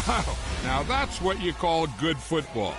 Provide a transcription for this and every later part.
Now that's what you call good football.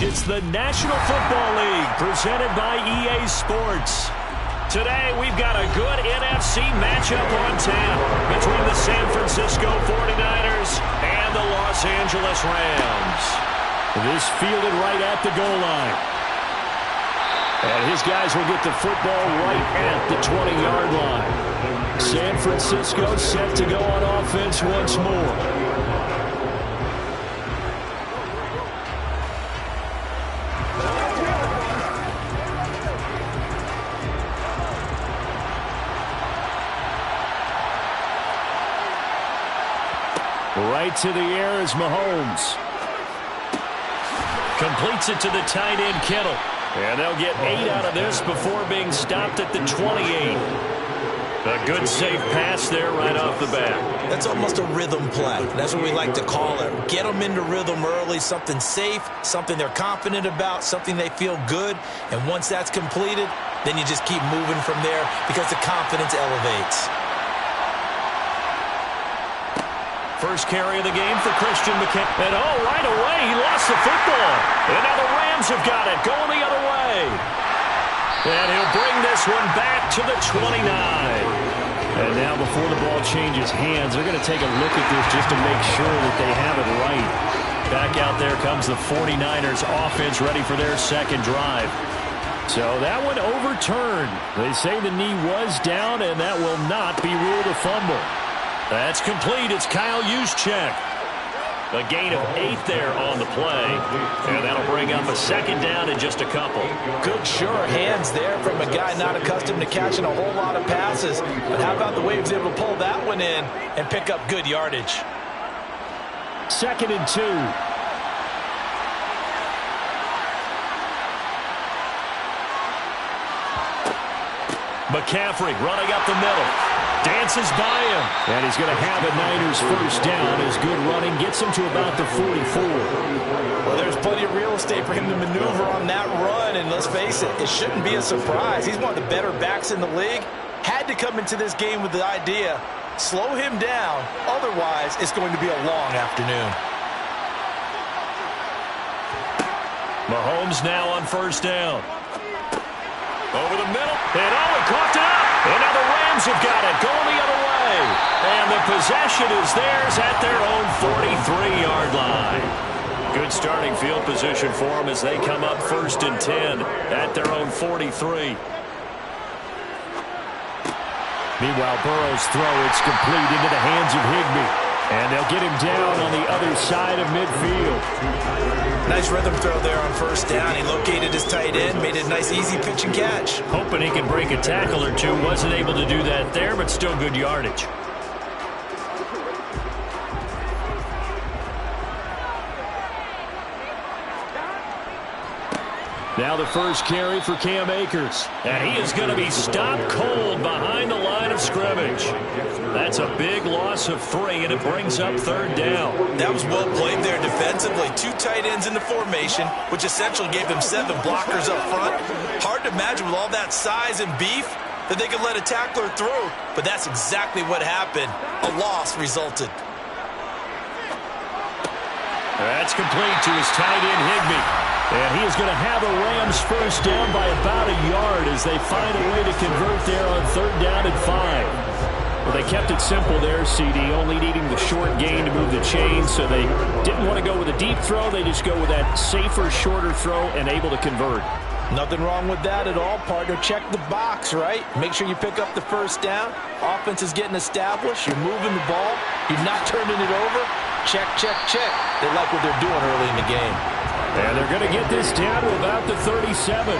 It's the National Football League presented by EA Sports. Today, we've got a good NFC matchup on tap between the San Francisco 49ers and the Los Angeles Rams. This fielded right at the goal line. And his guys will get the football right at the 20-yard line. San Francisco set to go on offense once more. Right to the air is Mahomes. Completes it to the tight end, Kittle. And they'll get 8 out of this before being stopped at the 28. A good safe pass there right off the bat. That's almost a rhythm play. That's what we like to call it. Get them into rhythm early, something safe, something they're confident about, something they feel good. And once that's completed, then you just keep moving from there because the confidence elevates. First carry of the game for Christian McCaffrey. And right away, he lost the football. And now the Rams have got it, going the other way. And he'll bring this one back to the 29. And now before the ball changes hands, they're going to take a look at this just to make sure that they have it right. Back out there comes the 49ers offense ready for their second drive. So that one overturned. They say the knee was down, and that will not be ruled a fumble. That's complete. It's Kyle Juszczyk. A gain of 8 there on the play. And that'll bring up a second down in just a couple. Good, sure hands there from a guy not accustomed to catching a whole lot of passes. But how about the way he was able to pull that one in and pick up good yardage? 2nd and 2. McCaffrey running up the middle. Dances by him. And he's going to have a Niners first down. His good running gets him to about the 44. Well, there's plenty of real estate for him to maneuver on that run. And let's face it, it shouldn't be a surprise. He's one of the better backs in the league. Had to come into this game with the idea, slow him down. Otherwise, it's going to be a long afternoon. Mahomes now on first down. Over the middle. And he coughed it up. And now the Rams have got it, going the other way. And the possession is theirs at their own 43-yard line. Good starting field position for them as they come up 1st and 10 at their own 43. Meanwhile, Burrow's throw, it's complete into the hands of Higbee. And they'll get him down on the other side of midfield. Nice rhythm throw there on first down. He located his tight end, made it a nice easy pitch and catch. Hoping he can break a tackle or two. Wasn't able to do that there, but still good yardage. Now the first carry for Cam Akers. And he is going to be stopped cold behind the line of scrimmage. That's a big loss of 3, and it brings up 3rd down. That was well played there defensively. 2 tight ends in the formation, which essentially gave them 7 blockers up front. Hard to imagine with all that size and beef that they could let a tackler through. But that's exactly what happened. A loss resulted. That's complete to his tight end, Higbee. And he is going to have a Rams first down by about a yard as they find a way to convert there on 3rd down and 5. Well, they kept it simple there, CD, only needing the short gain to move the chains, so they didn't want to go with a deep throw. They just go with that safer, shorter throw and able to convert. Nothing wrong with that at all, partner. Check the box, right? Make sure you pick up the first down. Offense is getting established. You're moving the ball. You're not turning it over. Check, check, check. They like what they're doing early in the game. And they're going to get this down to about the 37.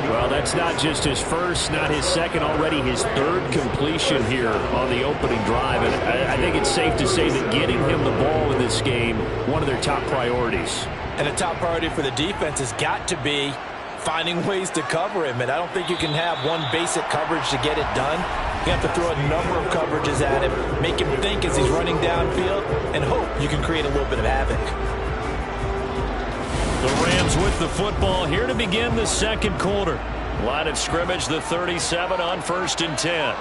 Well, that's not just his first, not his second, already his 3rd completion here on the opening drive. And I think it's safe to say that getting him the ball in this game, one of their top priorities. And a top priority for the defense has got to be finding ways to cover him. And I don't think you can have one basic coverage to get it done. You have to throw a number of coverages at him, make him think as he's running downfield, and hope you can create a little bit of havoc. The Rams with the football here to begin the second quarter. Line of scrimmage, the 37 on 1st and 10.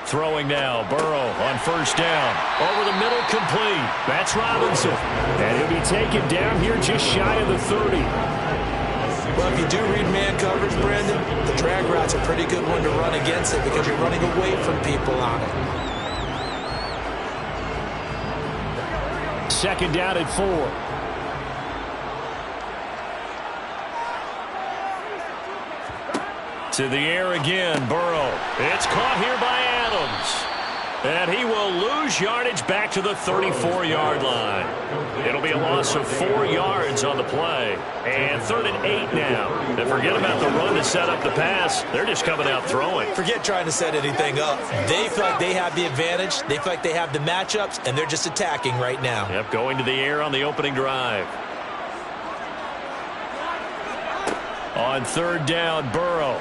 Throwing now, Burrow on first down. Over the middle, complete. That's Robinson. And he'll be taken down here just shy of the 30. Well, if you do read man coverage, Brandon, the drag route's a pretty good one to run against it because you're running away from people on it. Second down at 4. To the air again, Burrow. It's caught here by Adams. And he will lose yardage back to the 34-yard line. It'll be a loss of 4 yards on the play. And 3rd and 8 now. And forget about the run to set up the pass. They're just coming out throwing. Forget trying to set anything up. They feel like they have the advantage. They feel like they have the matchups, and they're just attacking right now. Yep, going to the air on the opening drive. On 3rd down, Burrow.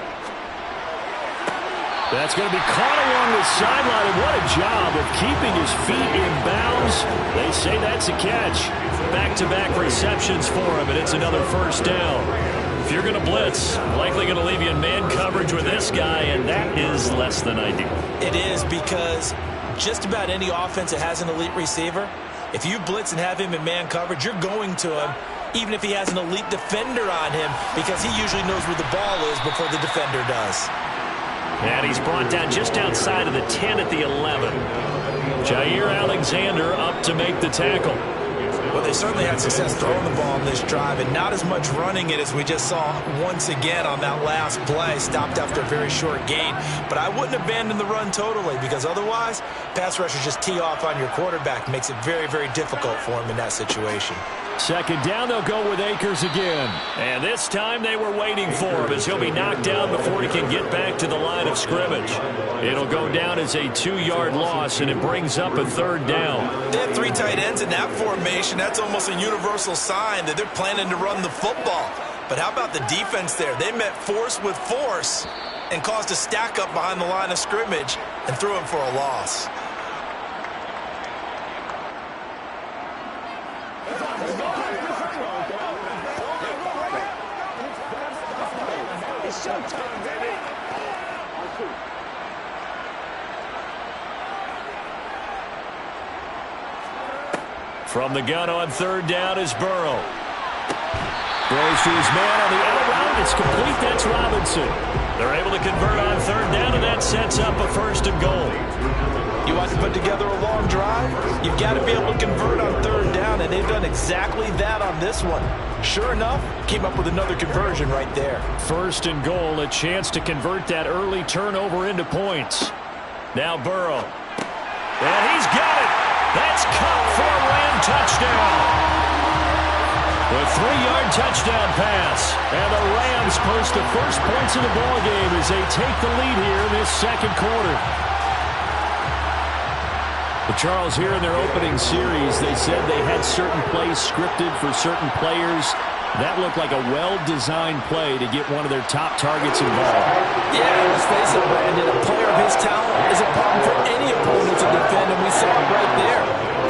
That's going to be caught along the sideline, and what a job of keeping his feet in bounds. They say that's a catch. Back-to-back receptions for him, and it's another first down. If you're going to blitz, likely going to leave you in man coverage with this guy, and that is less than ideal. It is because just about any offense that has an elite receiver, if you blitz and have him in man coverage, you're going to him, even if he has an elite defender on him, because he usually knows where the ball is before the defender does. And he's brought down just outside of the 10 at the 11. Jair Alexander up to make the tackle. Well, they certainly had success throwing the ball on this drive, and not as much running it as we just saw once again on that last play. Stopped after a very short gain. But I wouldn't abandon the run totally, because otherwise, pass rushers just tee off on your quarterback. Makes it very, very difficult for him in that situation. Second down, they'll go with Akers again. And this time they were waiting for him as he'll be knocked down before he can get back to the line of scrimmage. It'll go down as a 2-yard loss, and it brings up a 3rd down. They had 3 tight ends in that formation. That's almost a universal sign that they're planning to run the football. But how about the defense there? They met force with force and caused a stack up behind the line of scrimmage and threw him for a loss. From the gun on 3rd down is Burrow. Throws to his man on the out route. It's complete. That's Robinson. They're able to convert on 3rd down, and that sets up a 1st and goal. You want to put together a long drive? You've got to be able to convert on 3rd down, and they've done exactly that on this one. Sure enough, came up with another conversion right there. 1st and goal, a chance to convert that early turnover into points. Now Burrow. And he's got it. That's caught for a Ram touchdown. The 3-yard touchdown pass. And the Rams post the first points of the ballgame as they take the lead here in this 2nd quarter. But Charles, here in their opening series, they said they had certain plays scripted for certain players. That looked like a well-designed play to get one of their top targets involved. Yeah, let's face it, Brandon. A player of his talent is a problem for any opponent to defend, and we saw it right there.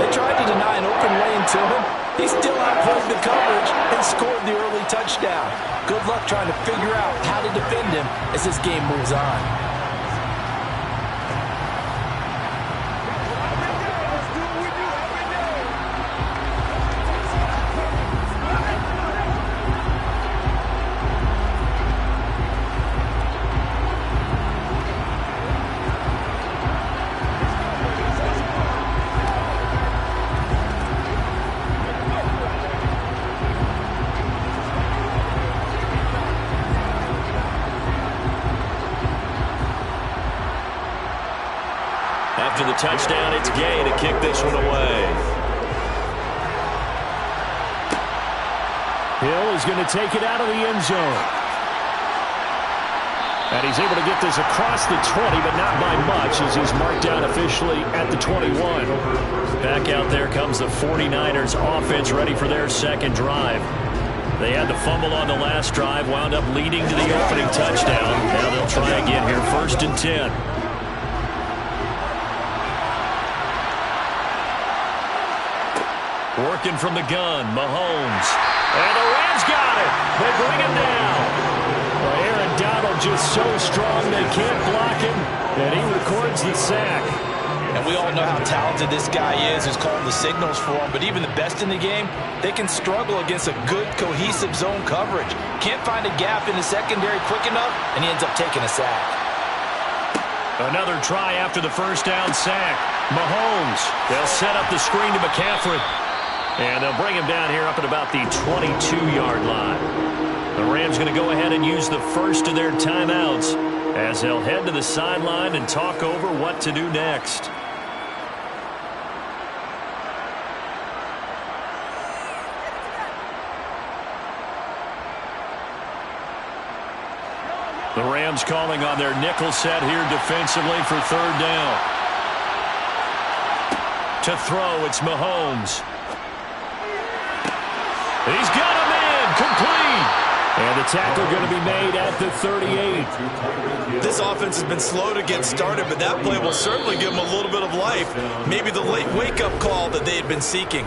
They tried to deny an open lane to him. He still outplayed the coverage and scored the early touchdown. Good luck trying to figure out how to defend him as this game moves on. After the touchdown, it's Gay to kick this one away. Hill is going to take it out of the end zone. And he's able to get this across the 20, but not by much, as he's marked down officially at the 21. Back out there comes the 49ers offense, ready for their 2nd drive. They had the fumble on the last drive, wound up leading to the opening touchdown. Now they'll try again here, 1st and 10. Working from the gun, Mahomes. And the Rams got it. They bring him down. Well, Aaron Donald are just so strong they can't block him, and he records the sack. And we all know how talented this guy is who's calling the signals for him, but even the best in the game, they can struggle against a good, cohesive zone coverage. Can't find a gap in the secondary quick enough, and he ends up taking a sack. Another try after the first down sack. Mahomes, they'll set up the screen to McCaffrey. And they'll bring him down here up at about the 22-yard line. The Rams going to go ahead and use the first of their timeouts as they'll head to the sideline and talk over what to do next. The Rams calling on their nickel set here defensively for third down. To throw, it's Mahomes. He's got him in, complete. And the tackle going to be made at the 38. This offense has been slow to get started, but that play will certainly give them a little bit of life. Maybe the late wake-up call that they had been seeking.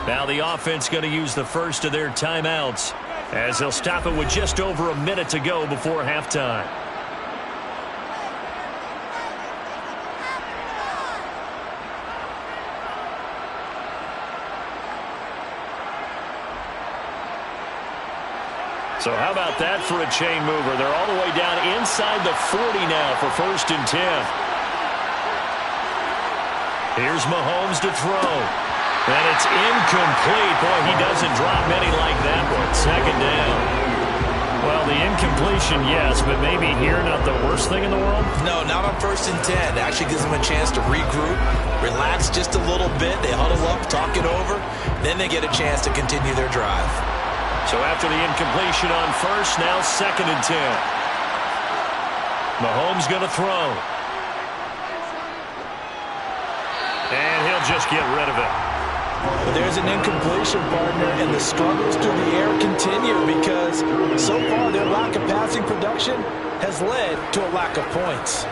Now the offense going to use the first of their timeouts as they'll stop it with just over a minute to go before halftime. So how about that for a chain mover? They're all the way down inside the 40 now for 1st and 10. Here's Mahomes to throw. And it's incomplete. Boy, he doesn't drop many like that one. 2nd down. Well, the incompletion, yes, but maybe here not the worst thing in the world? No, not on 1st and 10. It actually gives them a chance to regroup, relax just a little bit. They huddle up, talk it over. Then they get a chance to continue their drive. So after the incompletion on 1st, now 2nd and 10. Mahomes going to throw. And he'll just get rid of it. But there's an incompletion, partner, and the struggles through the air continue because so far their lack of passing production has led to a lack of points.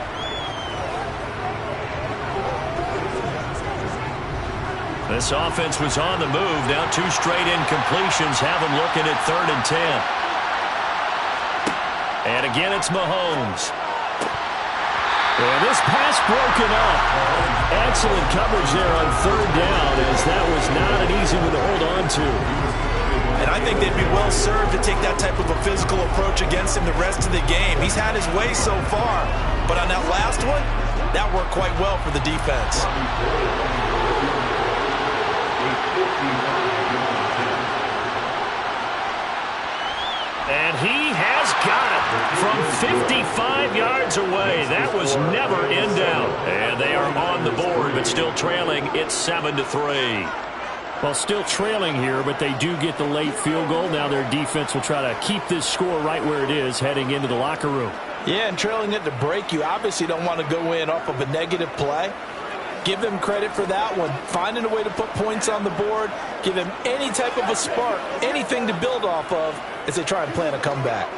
This offense was on the move. Now 2 straight incompletions have them looking at 3rd and 10. And again, it's Mahomes. And this pass broken up. Excellent coverage there on 3rd down as that was not an easy one to hold on to. And I think they'd be well served to take that type of a physical approach against him the rest of the game. He's had his way so far, but on that last one, that worked quite well for the defense. And he has got it from 55 yards away. That was never in doubt. And they are on the board, but still trailing. It's 7-3. Well, still trailing here, but they do get the late field goal. Now their defense will try to keep this score right where it is heading into the locker room. Yeah, and trailing it to break, you obviously don't want to go in off of a negative play. Give them credit for that one. Finding a way to put points on the board. Give them any type of a spark, anything to build off of as they try and plan a comeback.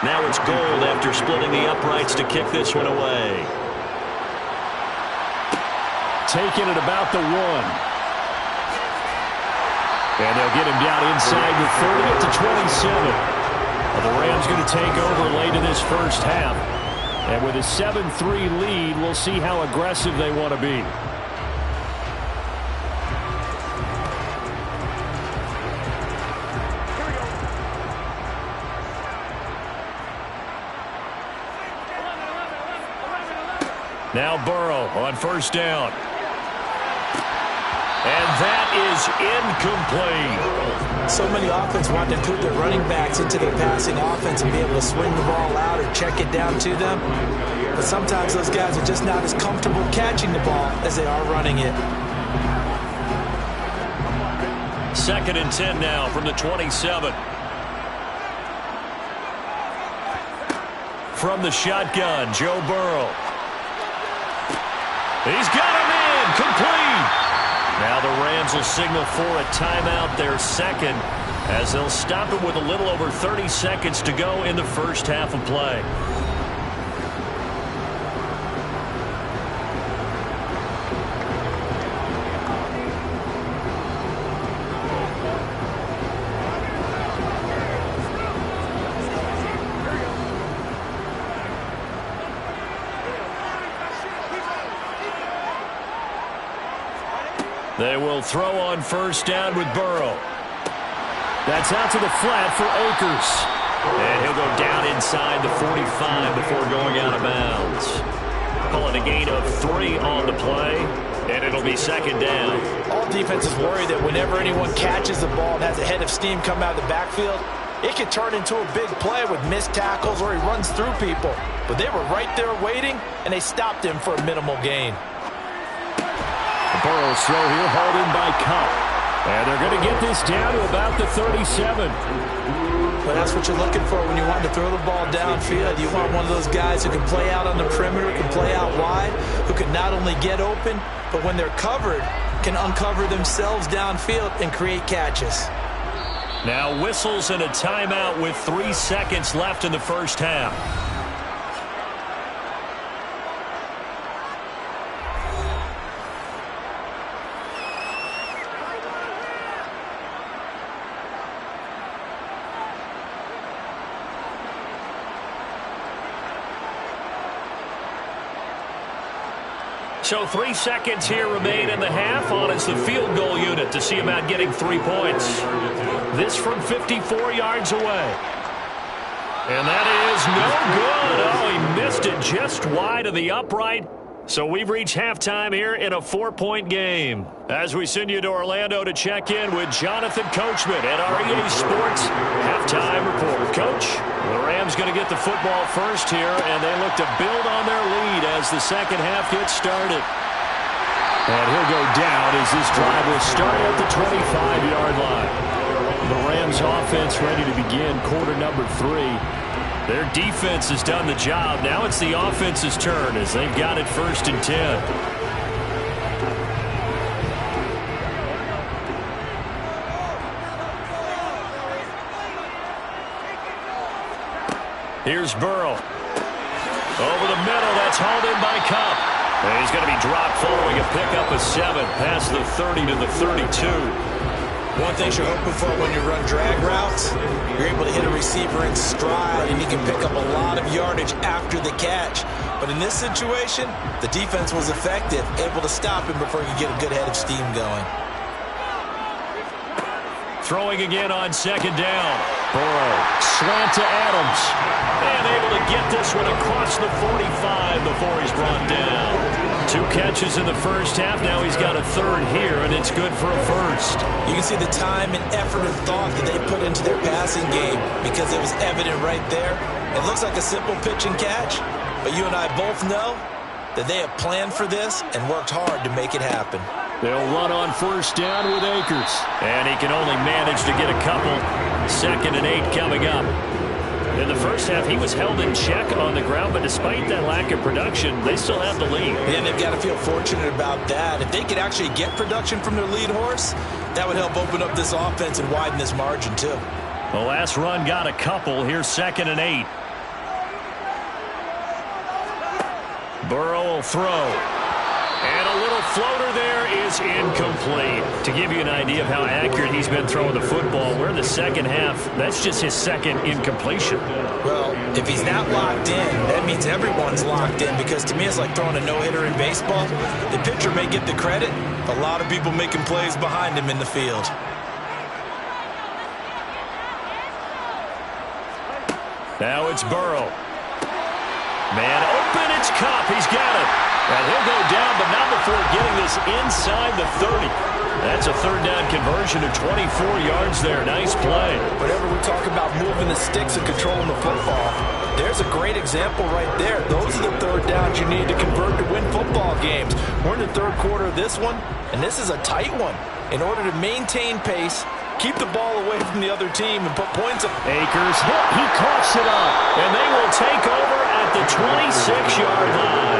Now it's Gold after splitting the uprights to kick this one away. Taking it about the 1. And they'll get him down inside the 30 at the 27. Well, the Rams going to take over late in this first half. And with a 7-3 lead, we'll see how aggressive they want to be. Now Burrow on 1st down. And that is incomplete. So many offenses want to include their running backs into their passing offense and be able to swing the ball out or check it down to them. But sometimes those guys are just not as comfortable catching the ball as they are running it. 2nd and 10 now from the 27. From the shotgun, Joe Burrow. He's got him in, complete. Now the Rams will signal for a timeout, their 2nd. as they'll stop it with a little over 30 seconds to go in the first half of play. They will throw on first down with Burrow. That's out to the flat for Akers. And he'll go down inside the 45 before going out of bounds. Call it a gain of 3 on the play, and it'll be second down. All defenses worry that whenever anyone catches the ball and has a head of steam come out of the backfield, it can turn into a big play with missed tackles or he runs through people. But they were right there waiting, and they stopped him for a minimal gain. Burrow's throw here hauled in by Cup. And they're going to get this down to about the 37. But that's what you're looking for when you want to throw the ball downfield. You want one of those guys who can play out on the perimeter, can play out wide, who can not only get open, but when they're covered, can uncover themselves downfield and create catches. Now whistles and a timeout with 3 seconds left in the first half. So 3 seconds here remain in the half on as the field goal unit to see about getting 3 points. This from 54 yards away. And that is no good. Oh, he missed it just wide of the upright. So we've reached halftime here in a 4-point game. As we send you to Orlando to check in with Jonathan Coachman at our EA Sports Halftime Report. Coach, the Rams going to get the football first here, and they look to build on their lead as the second half gets started. And he'll go down as this drive will start at the 25-yard line. The Rams offense ready to begin quarter number 3. Their defense has done the job. Now it's the offense's turn as they've got it 1st and 10. Here's Burrow. Over the middle, that's hauled in by Cup. And he's going to be dropped following a pickup of 7 past the 30 to the 32. One thing you're hoping for when you run drag routes, you're able to hit a receiver in stride, and you can pick up a lot of yardage after the catch. But in this situation, the defense was effective, able to stop him before he could get a good head of steam going. Throwing again on second down. Burrow, slant to Adams. And able to get this one across the 45 before he's brought down. 2 catches in the first half. Now he's got a 3rd here, and it's good for a 1st. You can see the time and effort and thought that they put into their passing game because it was evident right there. It looks like a simple pitch and catch, but you and I both know that they have planned for this and worked hard to make it happen. They'll run on first down with Akers. And he can only manage to get a couple. 2nd and 8 coming up. In the first half, he was held in check on the ground, but despite that lack of production, they still have the lead. Yeah, they've got to feel fortunate about that. If they could actually get production from their lead horse, that would help open up this offense and widen this margin, too. The last run got a couple. Here's 2nd and 8. Burrow will throw. And a little floater there is incomplete. To give you an idea of how accurate he's been throwing the football, we're in the second half. That's just his 2nd incompletion. Well, if he's not locked in, that means everyone's locked in, because to me it's like throwing a no-hitter in baseball. The pitcher may get the credit, a lot of people making plays behind him in the field. Now it's Burrow. Man open, it's Cup. He's got it. And he'll go down, but not before getting this inside the 30. That's a 3rd down conversion of 24 yards there. Nice play. Whenever we talk about moving the sticks and controlling the football, there's a great example right there. Those are the 3rd downs you need to convert to win football games. We're in the 3rd quarter of this one, and this is a tight one. In order to maintain pace, keep the ball away from the other team, and put points up. Akers hit. He coughs it up. And they will take over at the 26-yard line.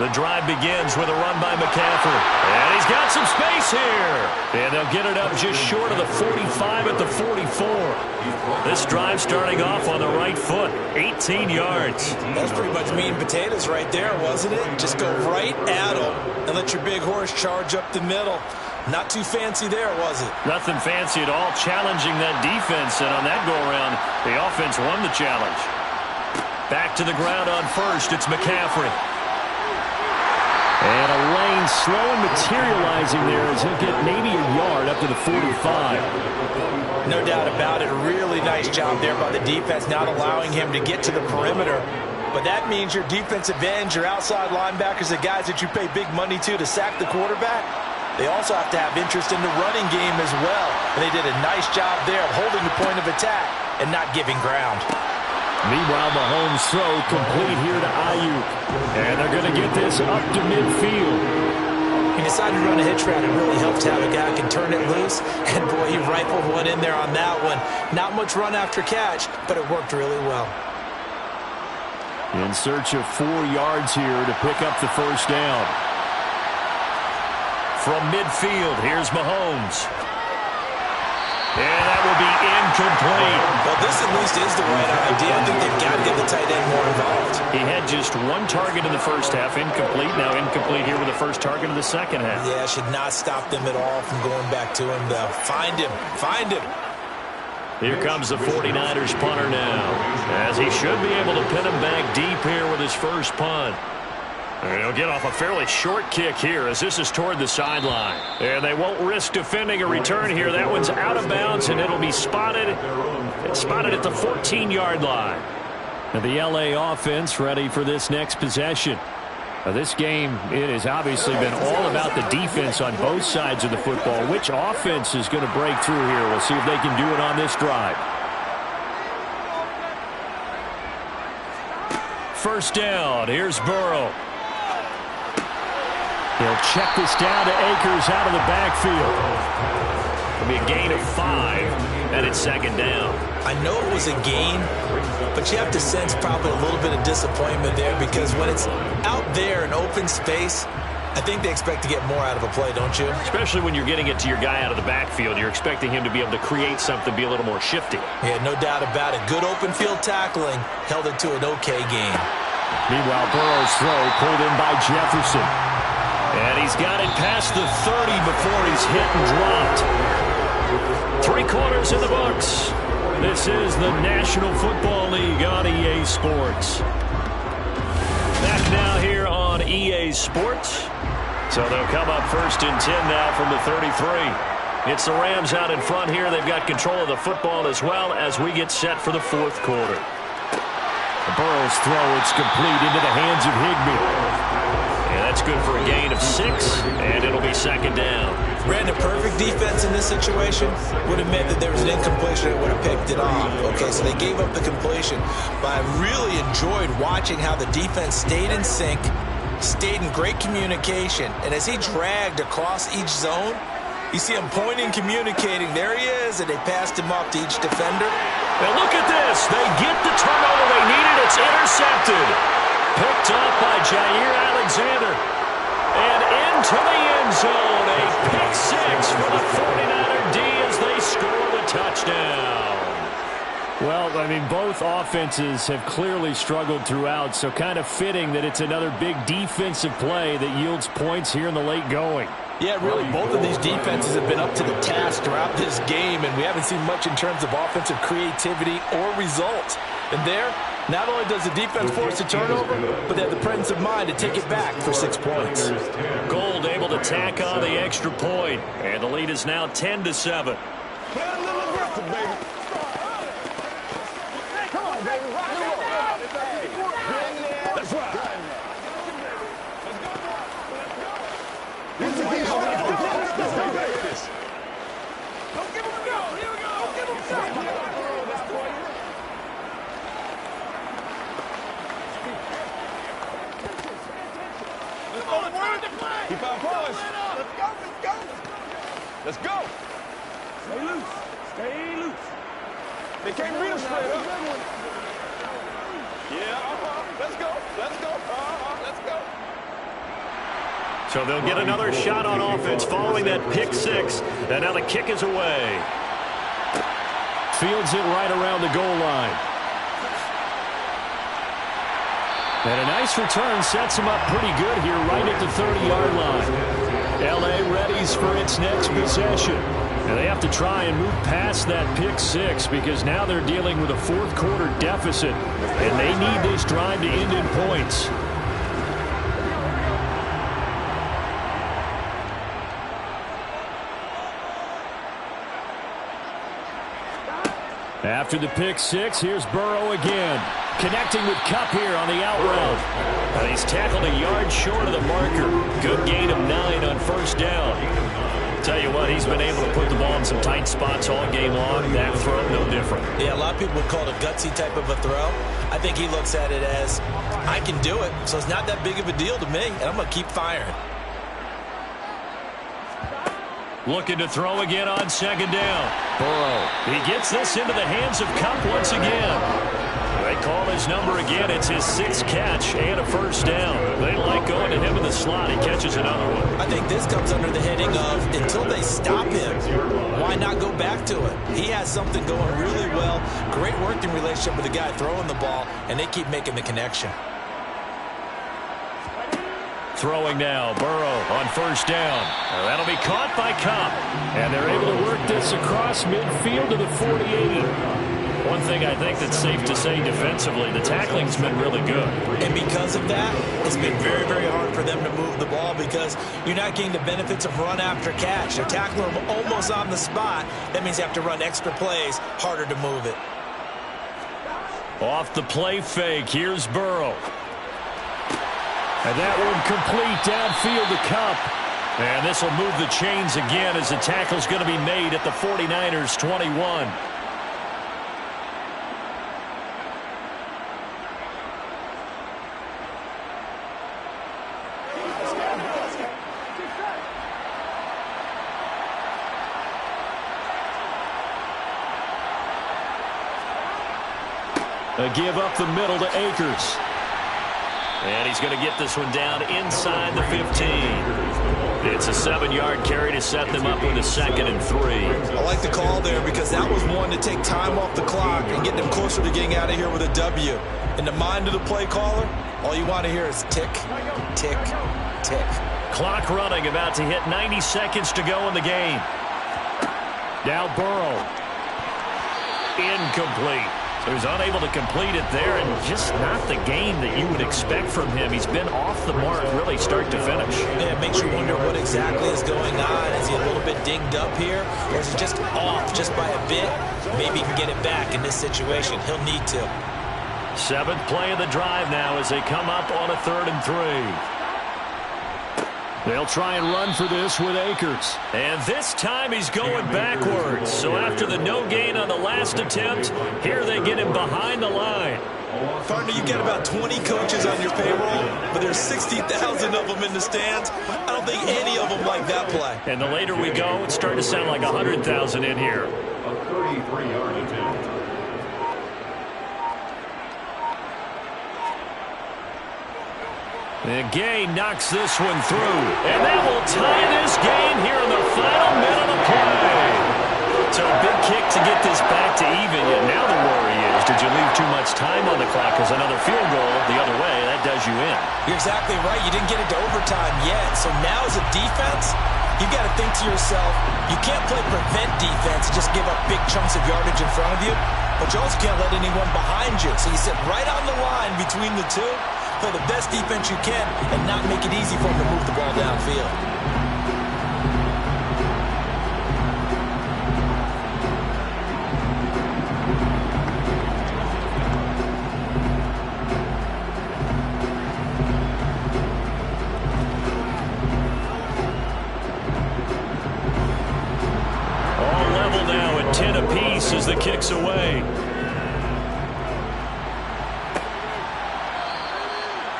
The drive begins with a run by McCaffrey. And he's got some space here. And they'll get it up just short of the 45 at the 44. This drive starting off on the right foot. 18 yards. That's pretty much meat and potatoes right there, wasn't it? Just go right at them and let your big horse charge up the middle. Not too fancy there, was it? Nothing fancy at all, challenging that defense. And on that go-around, the offense won the challenge. Back to the ground on first. It's McCaffrey. And a lane slow and materializing there as he'll get maybe a yard up to the 45. No doubt about it. Really nice job there by the defense, not allowing him to get to the perimeter. But that means your defensive ends, your outside linebackers, the guys that you pay big money to sack the quarterback, they also have to have interest in the running game as well. And they did a nice job there of holding the point of attack and not giving ground. Meanwhile, Mahomes' throw complete here to Ayuk. And they're going to get this up to midfield. He decided to run a hitch route. It really helped to have a guy who can turn it loose. And, boy, he rifled one in there on that one. Not much run after catch, but it worked really well. In search of 4 yards here to pick up the first down. From midfield, here's Mahomes. And that will be incomplete. Well, this at least is the right idea. I think they've got to get the tight end more involved. He had just one target in the first half, incomplete. Now incomplete here with the first target of the second half. Yeah, should not stop them at all from going back to him, though. Find him. Find him. Here comes the 49ers punter now, as he should be able to pin him back deep here with his first punt. And he'll get off a fairly short kick here as this is toward the sideline. And they won't risk defending a return here. That one's out of bounds, and it'll be spotted. It's spotted at the 14-yard line. Now the L.A. offense ready for this next possession. Now this game, it has obviously been all about the defense on both sides of the football. Which offense is going to break through here? We'll see if they can do it on this drive. First down. Here's Burrow. He'll check this down to Akers out of the backfield. It'll be a gain of 5, and it's second down. I know it was a gain, but you have to sense probably a little bit of disappointment there because when it's out there in open space, I think they expect to get more out of a play, don't you? Especially when you're getting it to your guy out of the backfield. You're expecting him to be able to create something, be a little more shifty. Yeah, no doubt about it. Good open field tackling held it to an okay gain. Meanwhile, Burrow's throw pulled in by Jefferson. And he's got it past the 30 before he's hit and dropped. 3 quarters in the books. This is the National Football League on EA Sports. Back now here on EA Sports. So they'll come up first and 10 now from the 33. It's the Rams out in front here. They've got control of the football as well as we get set for the fourth quarter. Burrow's throw, it's complete into the hands of Higbee. And that's good for a gain of 6, and it'll be second down. Brandon, perfect defense in this situation would have meant that there was an incompletion that would have picked it off. Okay, so they gave up the completion, but I really enjoyed watching how the defense stayed in sync, stayed in great communication, and as he dragged across each zone, you see him pointing, communicating. There he is, and they passed him off to each defender. Now look at this. They get the turnover they needed. It's intercepted. Picked up by Jair Alexander. And into the end zone. A pick 6 for the 49er D as they score the touchdown. Well, I mean, both offenses have clearly struggled throughout, so kind of fitting that it's another big defensive play that yields points here in the late going. Yeah, really, both of these defenses have been up to the task throughout this game, and we haven't seen much in terms of offensive creativity or results. And there, not only does the defense force a turnover, but they have the presence of mind to take it back for 6 points. Gold able to tack on the extra point, and the lead is now 10-7. Keep on push. Let's go. Stay loose. Stay loose. They can't beat us straight up. Yeah, let's go. Let's go. Let's go. So they'll get another shot on offense following that pick six. And now the kick is away. Fields it right around the goal line. And a nice return sets him up pretty good here right at the 30-yard line. L.A. readies for its next possession. And they have to try and move past that pick six because now they're dealing with a fourth-quarter deficit. And they need this drive to end in points. After the pick six, here's Burrow again. Connecting with Kupp here on the out route. And he's tackled a yard short of the marker. Good gain of 9 on first down. Tell you what, he's been able to put the ball in some tight spots all game long. That throw, no different. Yeah, a lot of people would call it a gutsy type of a throw. I think he looks at it as, I can do it, so it's not that big of a deal to me, and I'm going to keep firing. Looking to throw again on second down. Burrow. He gets this into the hands of Kupp once again. They call his number again. It's his 6th catch and a first down. They like going to him in the slot. He catches another one. I think this comes under the heading of until they stop him, why not go back to it? He has something going really well. Great working relationship with the guy throwing the ball, and they keep making the connection. Throwing now, Burrow on first down. That'll be caught by Kupp. And they're able to work this across midfield to the 48. One thing I think that's safe to say defensively, the tackling's been really good. And because of that, it's been very, very hard for them to move the ball because you're not getting the benefits of run after catch. They're tackling them almost on the spot. That means you have to run extra plays, harder to move it. Off the play fake, here's Burrow. And that one complete downfield to Kupp. And this will move the chains again as the tackle's going to be made at the 49ers 21. A give up the middle to Akers. And he's going to get this one down inside the 15. It's a 7-yard carry to set them up with a 2nd and 3. I like the call there because that was one to take time off the clock and get them closer to getting out of here with a W. In the mind of the play caller, all you want to hear is tick, tick, tick. Clock running, about to hit 90 seconds to go in the game. Now Burrow. Incomplete. So he's unable to complete it there, and just not the game that you would expect from him. He's been off the mark really start to finish. Yeah, it makes you wonder what exactly is going on. Is he a little bit dinged up here, or is he just off just by a bit? Maybe he can get it back in this situation. He'll need to. 7th play of the drive now as they come up on a 3rd and 3. They'll try and run for this with Akers. And this time he's going backwards. So after the no gain on the last attempt, here they get him behind the line. Partner, you got about 20 coaches on your payroll, but there's 60,000 of them in the stands. I don't think any of them like that play. And the later we go, it's starting to sound like 100,000 in here. A 33-yard attempt. And Gay knocks this one through. And that will tie this game here in the final minute of play. So a big kick to get this back to even. Yet now the worry is, did you leave too much time on the clock? Because another field goal the other way, that does you in. You're exactly right. You didn't get it to overtime yet. So now as a defense, you got to think to yourself, you can't play prevent defense and just give up big chunks of yardage in front of you. But you also can't let anyone behind you. So you sit right on the line between the two. Play the best defense you can and not make it easy for them to move the ball downfield. All level now at 10 apiece as the kick's away.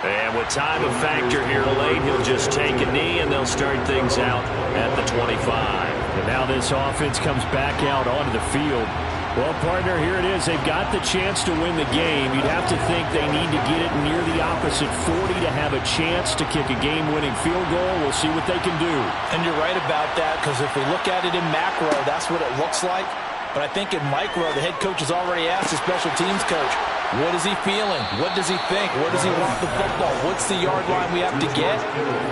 And with time a factor here late, he'll just take a knee, and they'll start things out at the 25. And now this offense comes back out onto the field. Well, partner, here it is. They've got the chance to win the game. You'd have to think they need to get it near the opposite 40 to have a chance to kick a game-winning field goal. We'll see what they can do. And you're right about that, because if we look at it in macro, that's what it looks like. But I think in micro, the head coach has already asked the special teams coach, what is he feeling? What does he think? Where does he want the football? What's the yard line we have to get?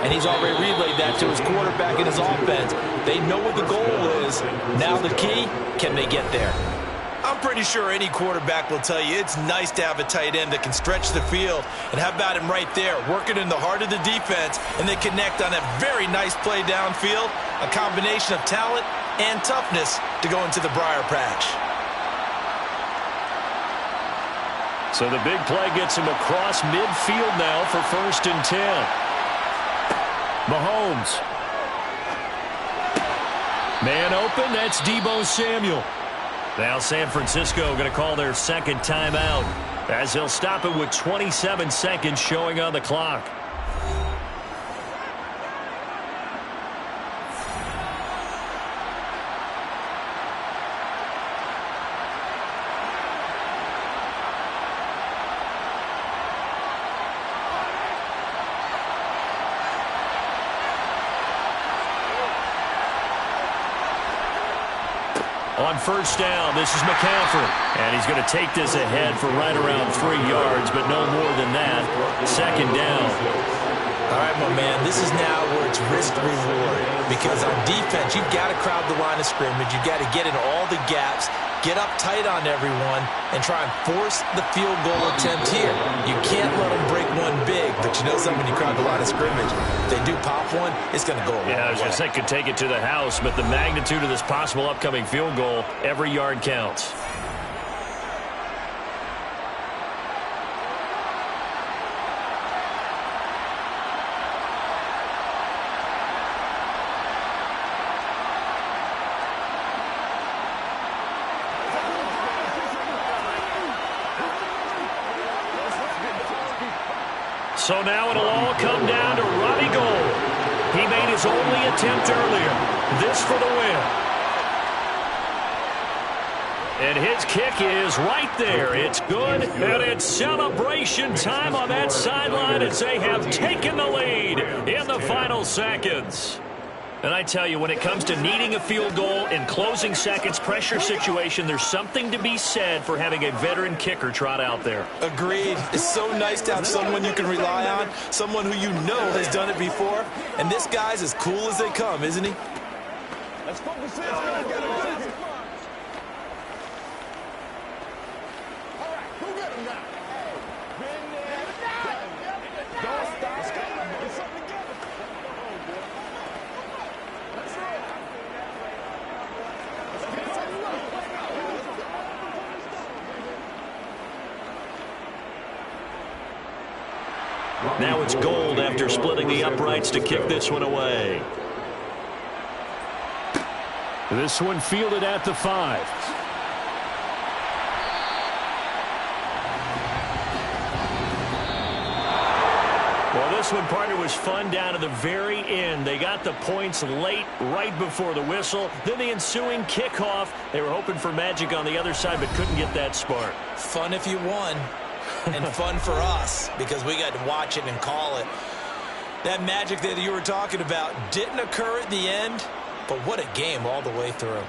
And he's already relayed that to his quarterback and his offense. They know what the goal is. Now the key, can they get there? I'm pretty sure any quarterback will tell you it's nice to have a tight end that can stretch the field. And how about him right there, working in the heart of the defense, and they connect on a very nice play downfield, a combination of talent and toughness to go into the briar patch. So the big play gets him across midfield now for 1st and 10. Mahomes. Man open, that's Deebo Samuel. Now San Francisco going to call their second timeout as they'll stop it with 27 seconds showing on the clock. On 1st down, this is McCaffrey. And he's going to take this ahead for right around 3 yards, but no more than that. 2nd down. All right, my man, this is now where it's risk-reward. Because on defense, you've got to crowd the line of scrimmage. You've got to get in all the gaps, get up tight on everyone, and try and force the field goal attempt here. You can't let them break one big, but you know something, when you crowd the line of scrimmage, if they do pop one, it's going to go a long way. Yeah, I was going to say could take it to the house, but the magnitude of this possible upcoming field goal, every yard counts. So now it'll all come down to Robbie Gould. He made his only attempt earlier. This for the win. And his kick is right there. It's good, and it's celebration time on that sideline as they have taken the lead in the final seconds. And I tell you, when it comes to needing a field goal in closing seconds, pressure situation, there's something to be said for having a veteran kicker trot out there. Agreed. It's so nice to have someone you can rely on, someone who you know has done it before. And this guy's as cool as they come, isn't he? Let's focus in. All right, who got him now? Been there. Don't stop. Get something together. Now it's Gould after splitting the uprights to kick this one away. This one fielded at the 5. Well, this one, partner, was fun down to the very end. They got the points late, right before the whistle. Then the ensuing kickoff. They were hoping for magic on the other side, but couldn't get that spark. Fun if you won. And fun for us, because we got to watch it and call it. That magic that you were talking about didn't occur at the end, but what a game all the way through.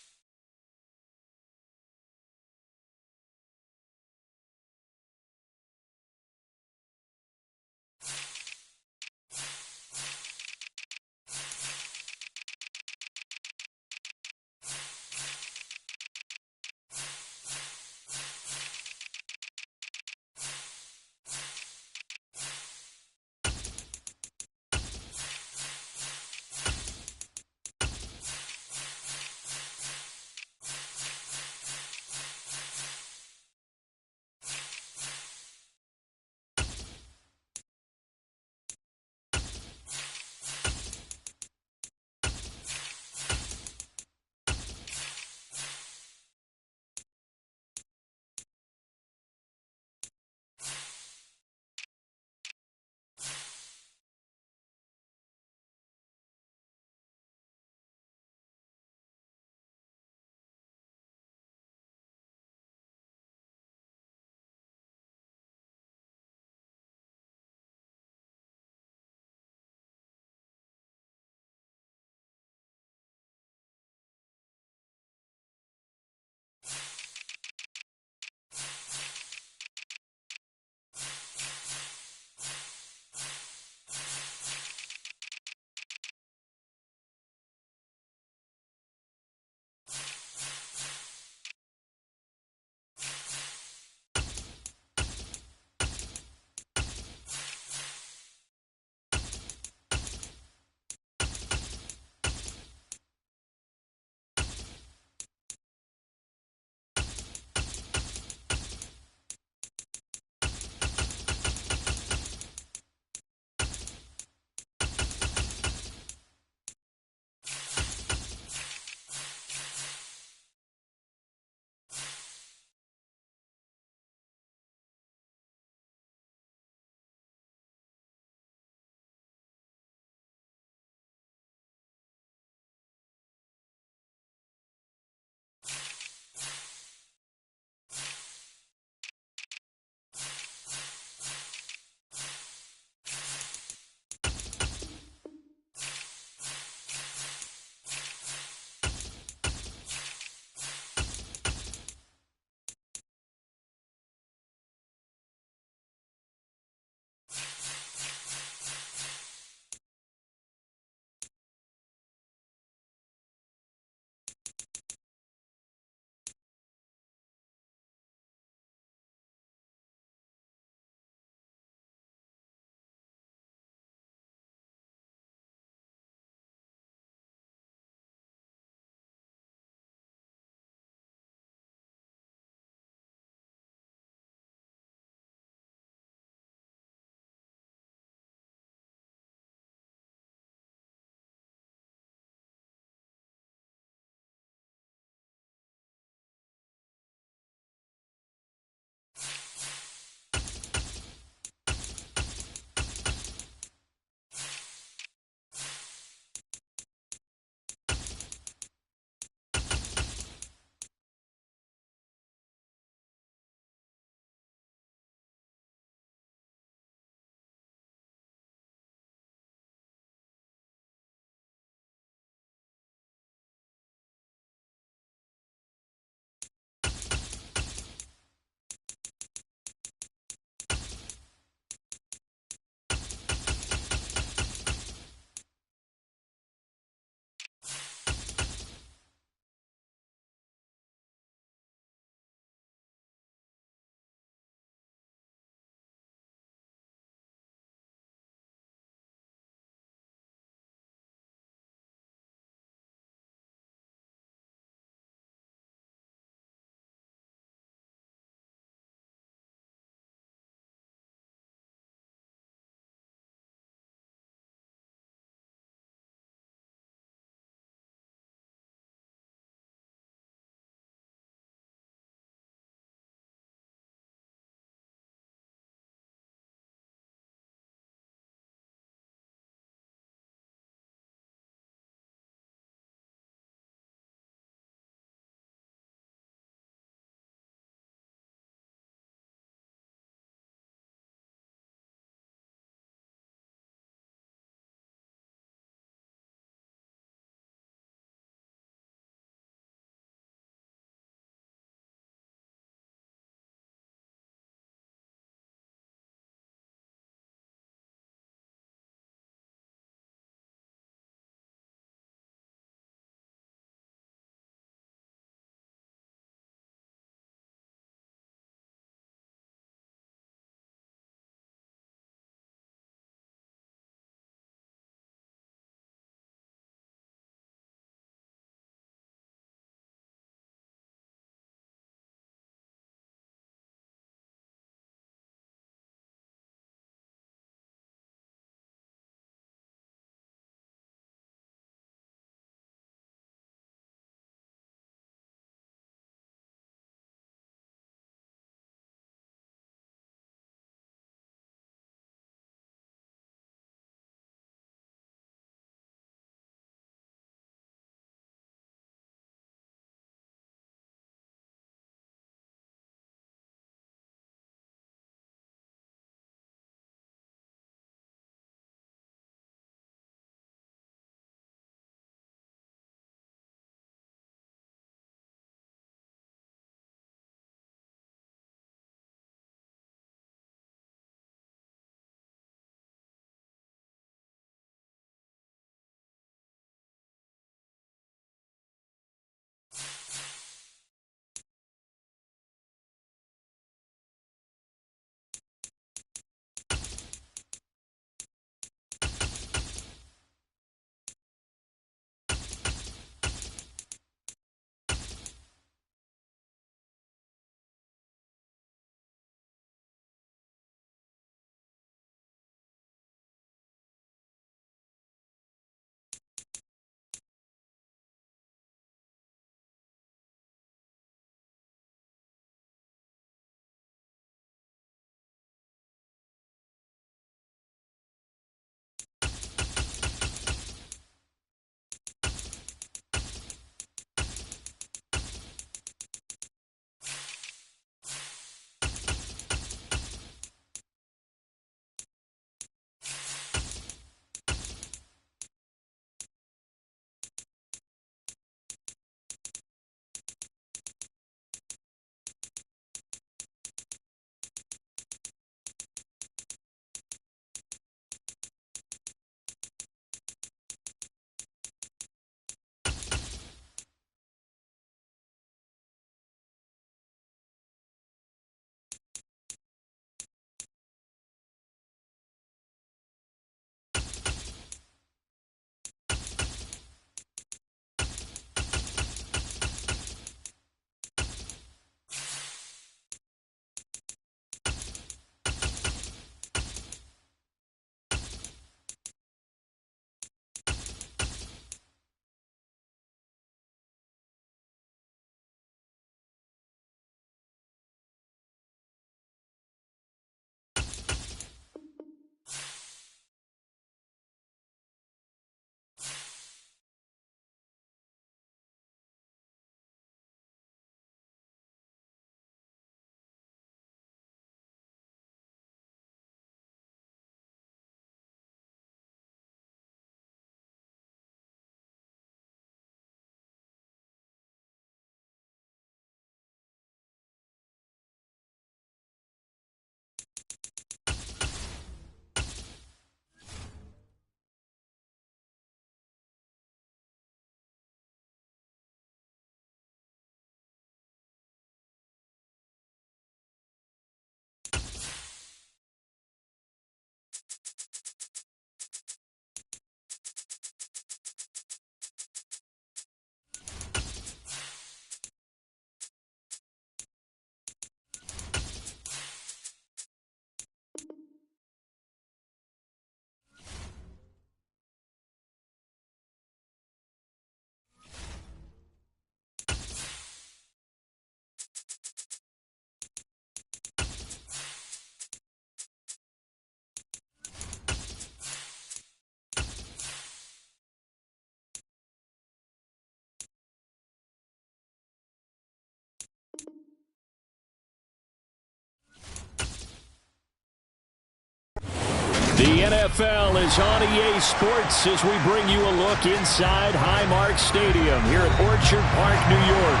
The NFL is on EA Sports as we bring you a look inside Highmark Stadium here at Orchard Park, New York.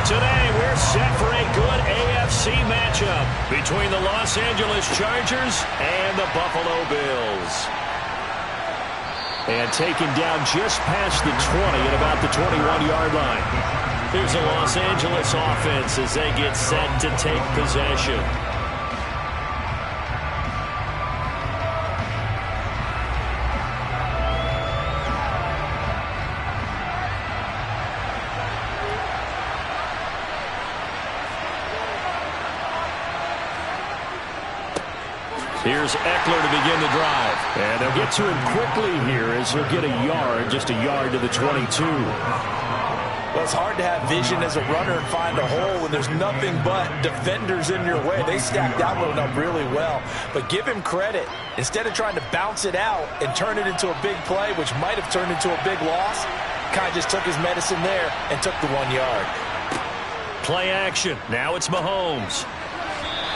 Today, we're set for a good AFC matchup between the Los Angeles Chargers and the Buffalo Bills. And taken down just past the 20 at about the 21-yard line. Here's the Los Angeles offense as they get set to take possession. Here's Eckler to begin the drive. And they'll get to him quickly here as he'll get a yard, just a yard to the 22. Well, it's hard to have vision as a runner and find a hole when there's nothing but defenders in your way. They stacked that one up really well. But give him credit. Instead of trying to bounce it out and turn it into a big play, which might have turned into a big loss, kind of just took his medicine there and took the 1 yard. Play action. Now it's Mahomes.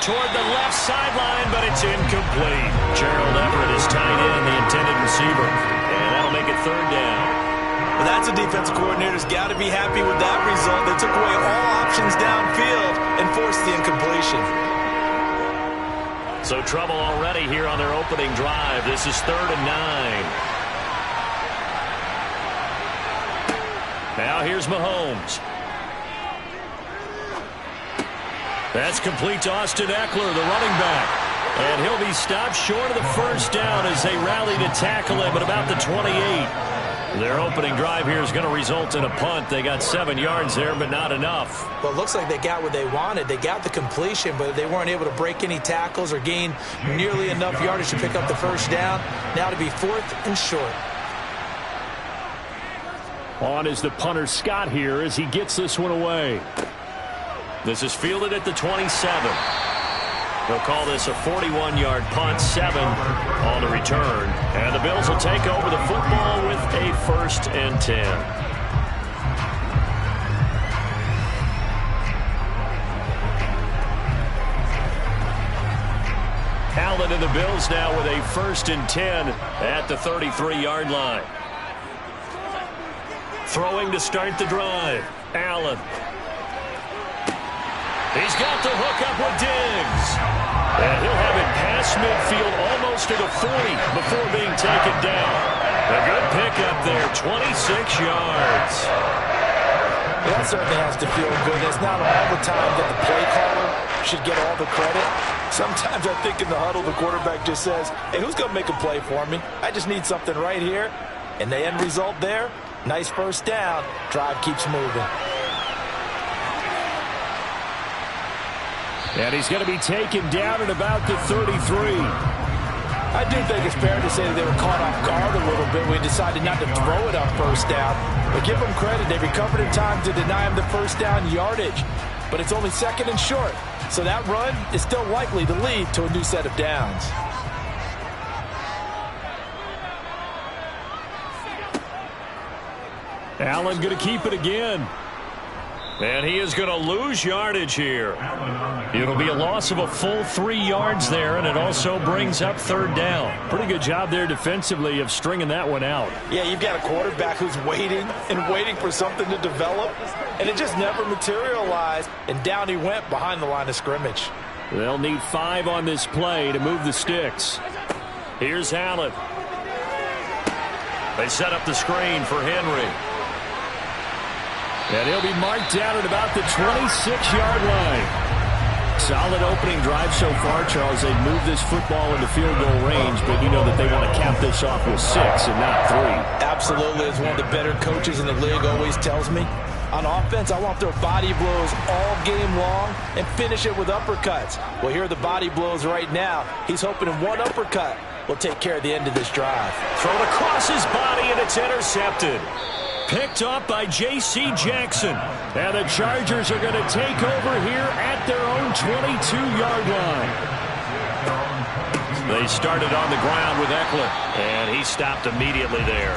Toward the left sideline, but it's incomplete. Gerald Everett is tied in, the intended receiver. And that'll make it third down. Well, that's a defensive coordinator's got to be happy with that result. They took away all options downfield and forced the incompletion. So trouble already here on their opening drive. This is 3rd and 9. Now here's Mahomes. That's complete to Austin Eckler, the running back. And he'll be stopped short of the first down as they rally to tackle him at about the 28. Their opening drive here is going to result in a punt. They got 7 yards there, but not enough. Well, it looks like they got what they wanted. They got the completion, but they weren't able to break any tackles or gain nearly enough yardage to pick up the first down. Now to be 4th and short. On is the punter Scott here as he gets this one away. This is fielded at the 27. They'll call this a 41-yard punt, 7 on the return. And the Bills will take over the football with a 1st and 10. Allen and the Bills now with a 1st and 10 at the 33-yard line. Throwing to start the drive. Allen. He's got the hook up with Diggs. And he'll have it past midfield almost to the 40 before being taken down. A good pickup there, 26 yards. That certainly has to feel good. It's not all the time that the play caller should get all the credit. Sometimes I think in the huddle the quarterback just says, hey, who's going to make a play for me? I just need something right here. And the end result there, nice first down. Drive keeps moving. And he's going to be taken down at about the 33. I do think it's fair to say that they were caught off guard a little bit. We decided not to throw it on first down. But give them credit. They recovered in time to deny him the first down yardage. But it's only 2nd and short. So that run is still likely to lead to a new set of downs. Allen going to keep it again. And he is going to lose yardage here. It'll be a loss of a full 3 yards there, and it also brings up 3rd down. Pretty good job there defensively of stringing that one out. Yeah, you've got a quarterback who's waiting and waiting for something to develop, and it just never materialized, and down he went behind the line of scrimmage. They'll need 5 on this play to move the sticks. Here's Allen. They set up the screen for Henry. And he'll be marked down at about the 26-yard line. Solid opening drive so far, Charles. They've moved this football into field goal range, but you know that they want to cap this off with 6 and not 3. Absolutely. As one of the better coaches in the league always tells me, on offense, I want their body blows all game long and finish it with uppercuts. Well, here are the body blows right now. He's hoping in one uppercut will take care of the end of this drive. Thrown across his body, and it's intercepted. Picked up by J.C. Jackson. And the Chargers are going to take over here at their own 22-yard line. They started on the ground with Eckler, and he stopped immediately there.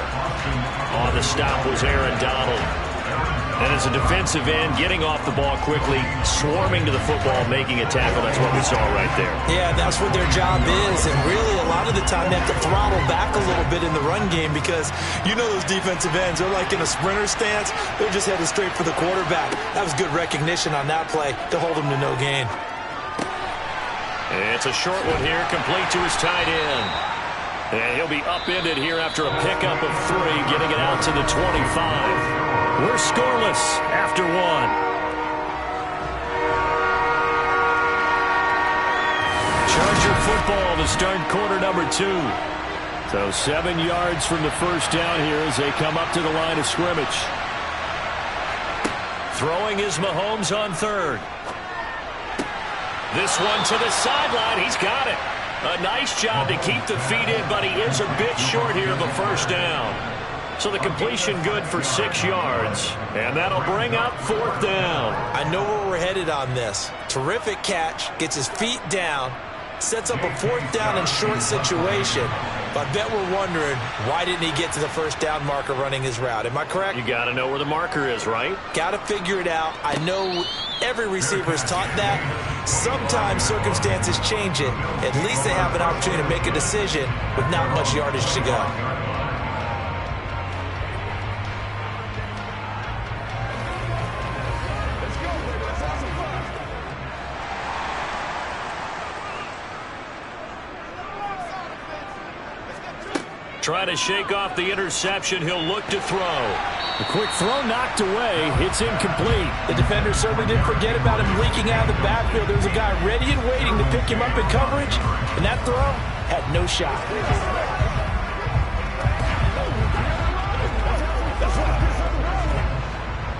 On the stop was Aaron Donald. And as a defensive end, getting off the ball quickly, swarming to the football, making a tackle, that's what we saw right there. Yeah, that's what their job is. And really, a lot of the time, they have to throttle back a little bit in the run game because you know those defensive ends, they're like in a sprinter stance. They're just headed straight for the quarterback. That was good recognition on that play to hold him to no gain. It's a short one here, complete to his tight end. And he'll be upended here after a pickup of 3, getting it out to the 25. We're scoreless after 1. Charger football to start quarter number 2. So 7 yards from the first down here as they come up to the line of scrimmage. Throwing is Mahomes on 3rd. This one to the sideline. He's got it. A nice job to keep the feet in, but he is a bit short here of a first down. So the completion good for 6 yards, and that'll bring up 4th down. I know where we're headed on this. Terrific catch, gets his feet down, sets up a 4th down and short situation. But I bet we're wondering, why didn't he get to the first down marker running his route? Am I correct? You got to know where the marker is, right? Got to figure it out. I know every receiver is taught that. Sometimes circumstances change it. At least they have an opportunity to make a decision with not much yardage to go. Trying to shake off the interception. He'll look to throw. A quick throw knocked away. It's incomplete. The defender certainly didn't forget about him leaking out of the backfield. There was a guy ready and waiting to pick him up in coverage, and that throw had no shot.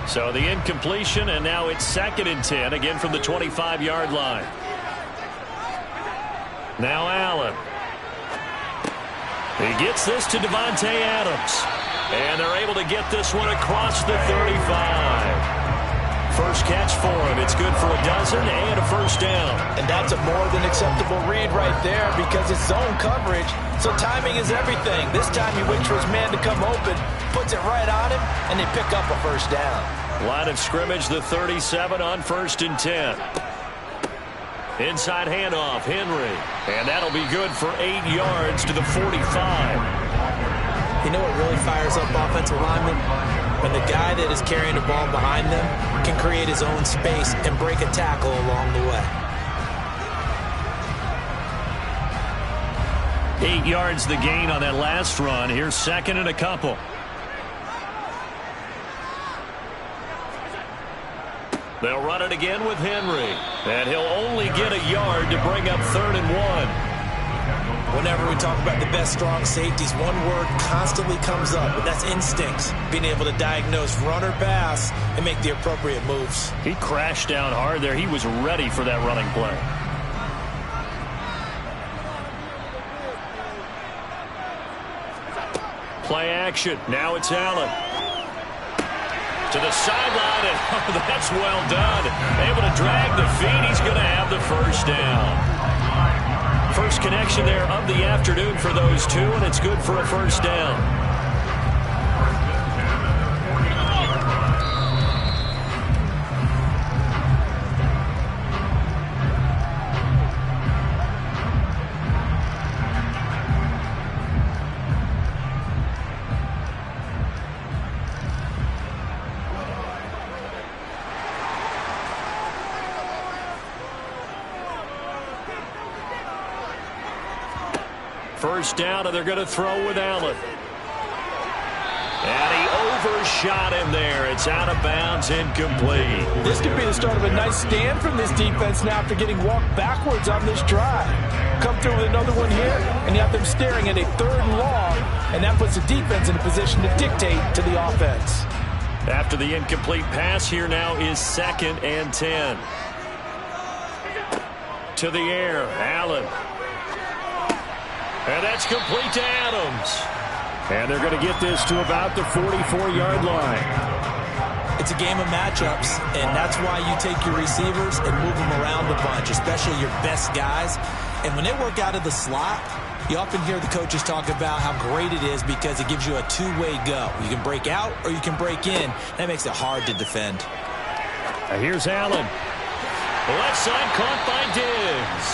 So the incompletion, and now it's 2nd and 10, again from the 25-yard line. Now Allen. He gets this to Davante Adams. And they're able to get this one across the 35. First catch for him. It's good for a dozen and a first down. And that's a more than acceptable read right there because it's zone coverage. So timing is everything. This time he waits for his man to come open, puts it right on him, and they pick up a first down. Line of scrimmage, the 37 on 1st and 10. Inside handoff, Henry. And that'll be good for 8 yards to the 45. You know what really fires up offensive linemen? When the guy that is carrying the ball behind them can create his own space and break a tackle along the way. 8 yards the gain on that last run. Here's 2nd and a couple. They'll run it again with Henry. And he'll only get a yard to bring up 3rd and 1. Whenever we talk about the best strong safeties, one word constantly comes up, and that's instincts. Being able to diagnose run or pass and make the appropriate moves. He crashed down hard there. He was ready for that running play. Play action. Now it's Allen. To the sideline, and that's well done. Able to drag the feet. He's going to have the first down. First connection there of the afternoon for those two, and it's good for a first down. First down, and they're going to throw with Allen. And he overshot him there. It's out of bounds, incomplete. This could be the start of a nice stand from this defense now after getting walked backwards on this drive. Come through with another one here, and you have them staring at a 3rd and long, and that puts the defense in a position to dictate to the offense. After the incomplete pass, here now is 2nd and 10. To the air, Allen. And that's complete to Adams. And they're going to get this to about the 44-yard line. It's a game of matchups, and that's why you take your receivers and move them around a bunch, especially your best guys. And when they work out of the slot, You often hear the coaches talk about how great it is because it gives you a two-way go. You can break out or you can break in. That makes it hard to defend. Here's Allen. The left side caught by Diggs.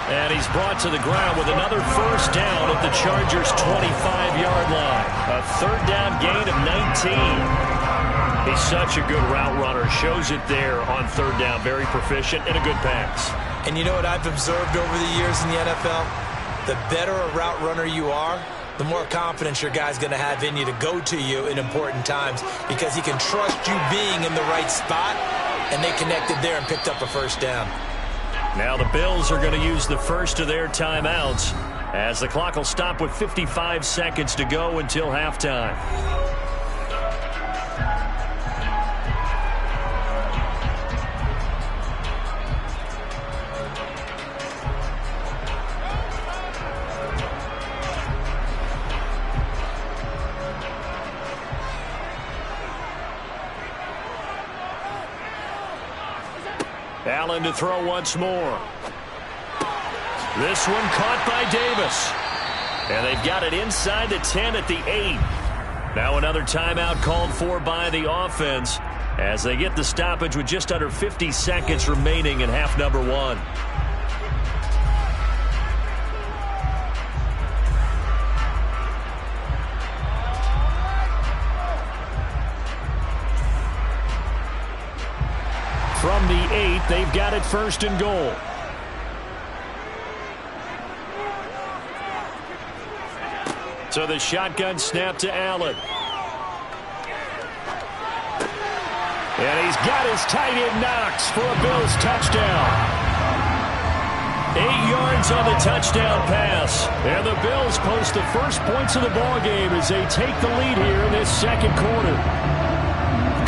And he's brought to the ground with another first down at the Chargers' 25-yard line. A third down gain of 19. He's such a good route runner. Shows it there on third down. Very proficient and a good pass. And you know what I've observed over the years in the NFL? The better a route runner you are, the more confidence your guy's going to have in you to go to you in important times because he can trust you being in the right spot, and they connected there and picked up a first down. Now the Bills are going to use the first of their timeouts as the clock will stop with 55 seconds to go until halftime. Allen to throw once more. This one caught by Davis. And they've got it inside the 10 at the 8. Now another timeout called for by the offense as they get the stoppage with just under 50 seconds remaining in half number 1. From the 8, they've got it first and goal. So the shotgun snap to Allen. And he's got his tight end Knox for a Bills touchdown. 8 yards on the touchdown pass. And the Bills post the first points of the ballgame as they take the lead here in this second quarter.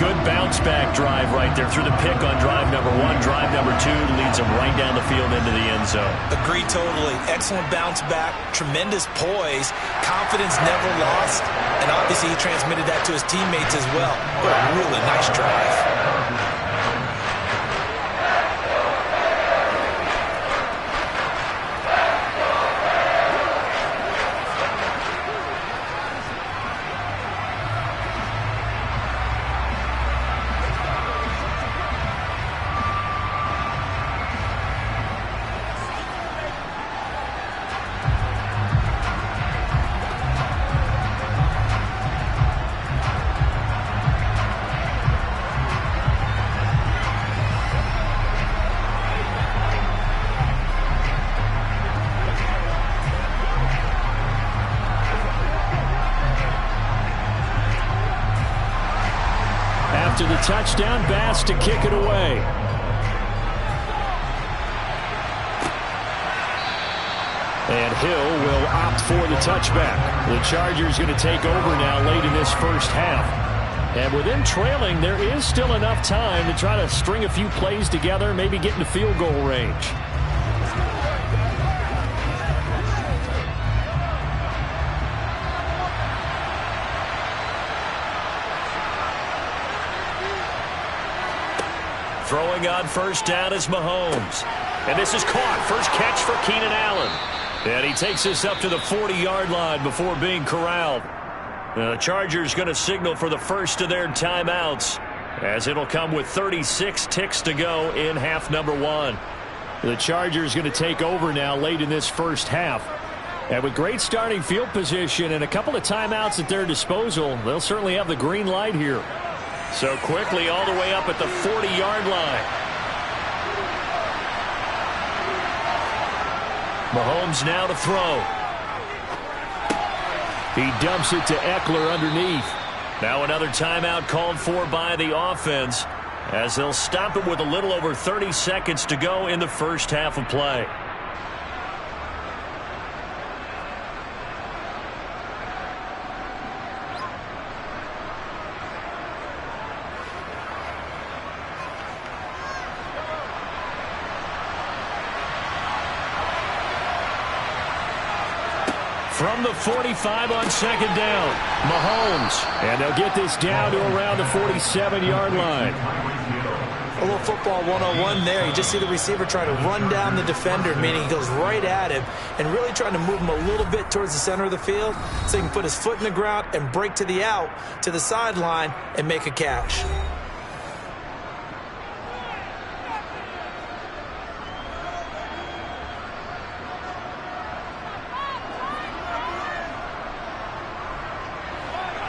Good bounce-back drive right there through the pick on drive number 1. Drive number 2 leads them right down the field into the end zone. Agree totally. Excellent bounce-back, tremendous poise, confidence never lost, and obviously he transmitted that to his teammates as well. What a really nice drive. After the touchdown, Bass to kick it away. And Hill will opt for the touchback. The Chargers going to take over now late in this first half. And with them trailing, there is still enough time to try to string a few plays together, maybe get into field goal range. Throwing on first down is Mahomes. And this is caught. First catch for Keenan Allen. And he takes this up to the 40-yard line before being corralled. The Chargers going to signal for the first of their timeouts as it'll come with 36 ticks to go in half number 1. The Chargers going to take over now late in this first half. And with great starting field position and a couple of timeouts at their disposal, they'll certainly have the green light here. So quickly all the way up at the 40-yard line. Mahomes now to throw. He dumps it to Eckler underneath. Now another timeout called for by the offense as they'll stop it with a little over 30 seconds to go in the first half of play. From the 45 on second down, Mahomes. And they'll get this down to around the 47-yard line. A little football 101 there. You just see the receiver trying to run down the defender, meaning he goes right at him and really trying to move him a little bit towards the center of the field so he can put his foot in the ground and break to the out, to the sideline, and make a catch.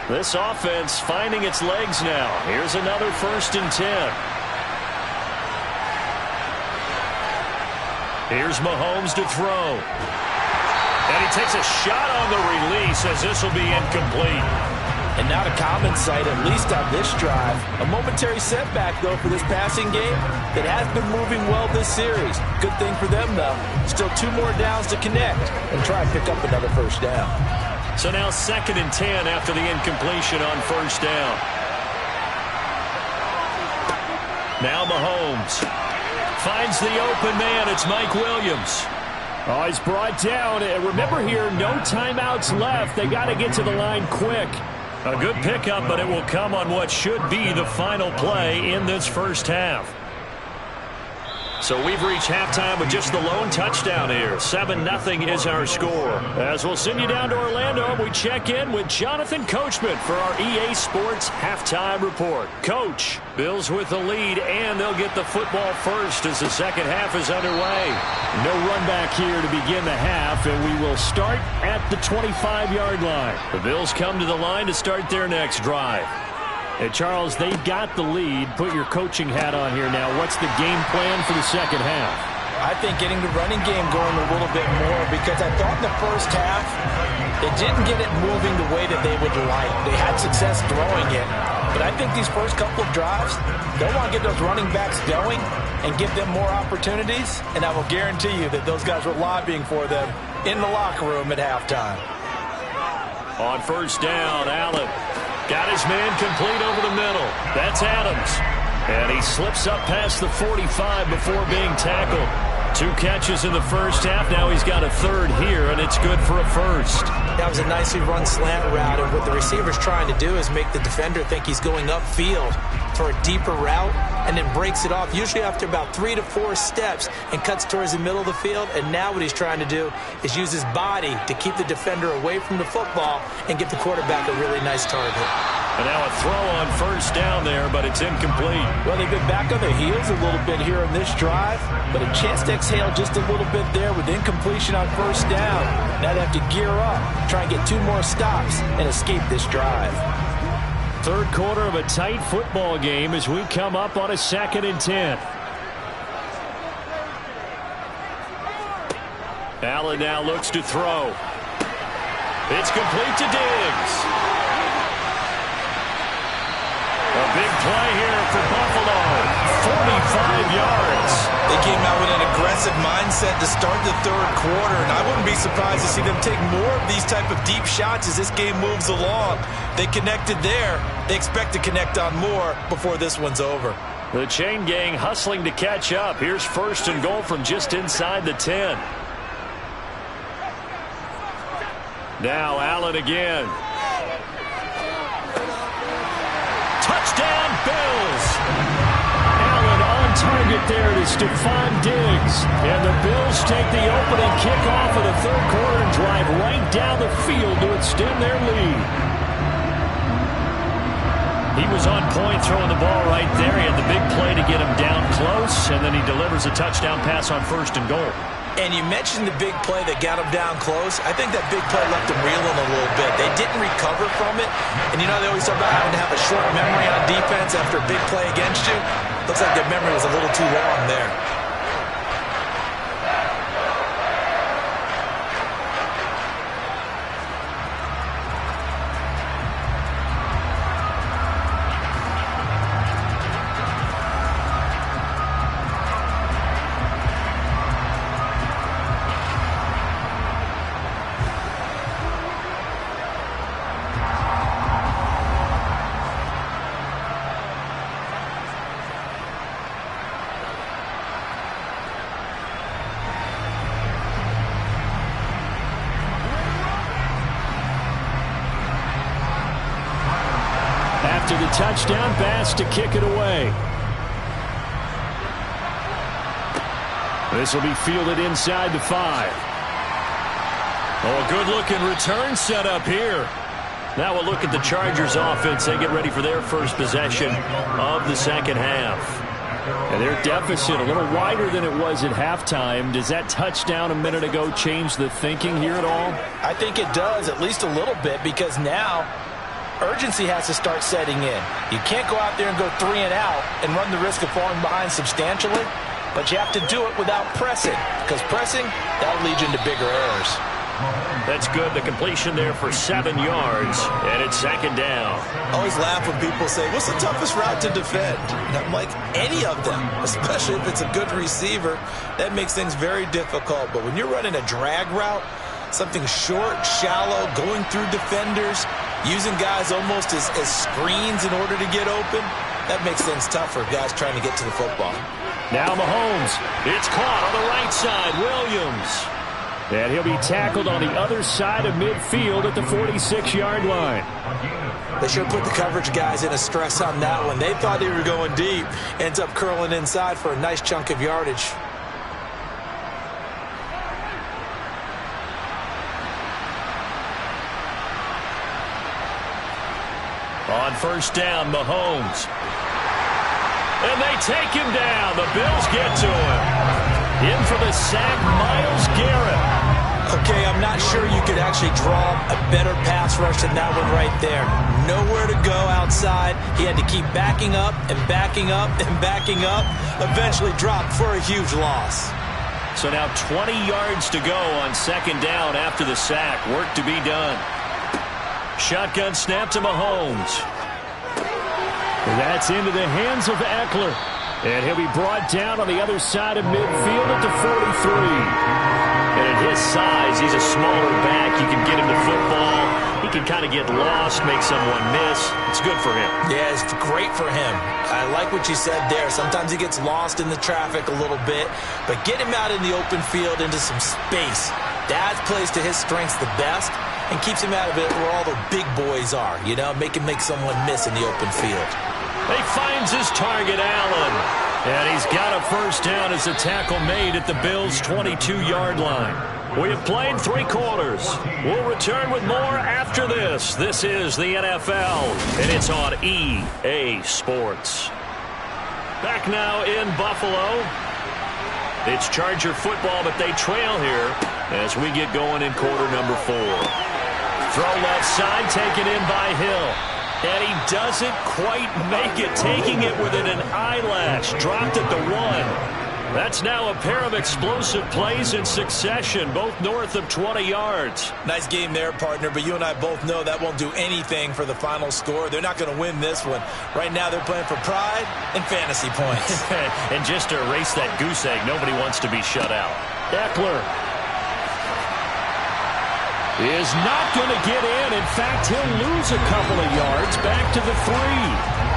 This offense finding its legs now. Here's another 1st and 10. Here's Mahomes to throw. And he takes a shot on the release as this will be incomplete. And not a common sight, at least on this drive. A momentary setback, though, for this passing game that has been moving well this series. Good thing for them, though. Still 2 more downs to connect and try and pick up another 1st down. So now 2nd and 10 after the incompletion on 1st down. Now Mahomes finds the open man. It's Mike Williams. Oh, he's brought down. And remember here, no timeouts left. They got to get to the line quick. A good pickup, but it will come on what should be the final play in this 1st half. So we've reached halftime with just the lone touchdown here. 7-0 is our score. As we'll send you down to Orlando, we check in with Jonathan Coachman for our EA Sports Halftime Report. Coach, Bills with the lead, and they'll get the football first as the 2nd half is underway. No run back here to begin the half, and we will start at the 25-yard line. The Bills come to the line to start their next drive. Hey, Charles, they've got the lead. Put your coaching hat on here now. What's the game plan for the 2nd half? I think getting the running game going a little bit more, because I thought in the 1st half they didn't get it moving the way that they would like. They had success throwing it. But I think these first couple of drives, they'll want to get those running backs going and give them more opportunities. And I will guarantee you that those guys were lobbying for them in the locker room at halftime. On 1st down, Allen got his man complete over the middle. That's Adams. And he slips up past the 45 before being tackled. 2 catches in the 1st half. Now he's got a 3rd here, and it's good for a 1st. That was a nicely run slant route, and what the receiver's trying to do is make the defender think he's going upfield for a deeper route and then breaks it off, usually after about 3 to 4 steps, and cuts towards the middle of the field. And now what he's trying to do is use his body to keep the defender away from the football and get the quarterback a really nice target. And now a throw on 1st down there, but it's incomplete. Well, they've been back on their heels a little bit here on this drive, but a chance to exhale just a little bit there with incompletion on 1st down. Now they have to gear up, try and get 2 more stops, and escape this drive. 3rd quarter of a tight football game as we come up on a 2nd and 10. Allen now looks to throw. It's complete to Diggs. A big play here for Buffalo. 45 yards. They came out with an aggressive mindset to start the 3rd quarter, and I wouldn't be surprised to see them take more of these type of deep shots as this game moves along. They connected there. They expect to connect on more before this one's over. The chain gang hustling to catch up. Here's 1st and goal from just inside the 10. Now Allen again. Touchdown, Bills. Allen on target there to Stephon Diggs. And the Bills take the opening kickoff of the 3rd quarter and drive right down the field to extend their lead. He was on point throwing the ball right there. He had the big play to get him down close, and then he delivers a touchdown pass on 1st and goal. And you mentioned the big play that got him down close. I think that big play left him reeling a little bit. They didn't recover from it. And you know they always talk about having to have a short memory on defense after a big play against you. Looks like their memory was a little too long there. after the touchdown pass to kick it away. This will be fielded inside the 5. Oh, a good-looking return set up here. Now we'll look at the Chargers offense. They get ready for their first possession of the second half. And their deficit a little wider than it was at halftime. Does that touchdown a minute ago change the thinking here at all? I think it does, at least a little bit, because now urgency has to start setting in. You can't go out there and go 3 and out and run the risk of falling behind substantially, but you have to do it without pressing, because pressing, that'll lead you into bigger errors. That's good. The completion there for 7 yards, and it's second down. I always laugh when people say, what's the toughest route to defend? And I'm like, any of them, especially if it's a good receiver. That makes things very difficult. But when you're running a drag route, something short, shallow, going through defenders, using guys almost as screens in order to get open, that makes things tough for guys trying to get to the football. Now Mahomes. It's caught on the right side. Williams. And he'll be tackled on the other side of midfield at the 46-yard line. They should put the coverage guys in a stress on that one. They thought they were going deep. Ends up curling inside for a nice chunk of yardage. On first down, Mahomes. And they take him down. The Bills get to him. In for the sack, Myles Garrett. Okay, I'm not sure you could actually draw a better pass rush than that one right there. Nowhere to go outside. He had to keep backing up and backing up and backing up. Eventually dropped for a huge loss. So now 20 yards to go on second down after the sack. Work to be done. Shotgun snap to Mahomes. That's into the hands of Eckler. And he'll be brought down on the other side of midfield at the 43. And at his size, he's a smaller back. You can get him to football. He can kind of get lost, make someone miss. It's good for him. Yeah, it's great for him. I like what you said there. Sometimes he gets lost in the traffic a little bit. But get him out in the open field into some space. That plays to his strengths the best and keeps him out of it where all the big boys are. You know, make someone miss in the open field. He finds his target, Allen. And he's got a first down as a tackle made at the Bills' 22-yard line. We have played 3 quarters. We'll return with more after this. This is the NFL, and it's on EA Sports. Back now in Buffalo. It's Charger football, but they trail here as we get going in quarter number 4. Throw left side, taken in by Hill. And he doesn't quite make it, taking it within an eyelash. Dropped at the 1. That's now a pair of explosive plays in succession, both north of 20 yards. Nice game there, partner, but you and I both know that won't do anything for the final score. They're not going to win this one. Right now they're playing for pride and fantasy points. And just to erase that goose egg, nobody wants to be shut out. Eckler is not going to get in. In fact, he'll lose a couple of yards back to the 3.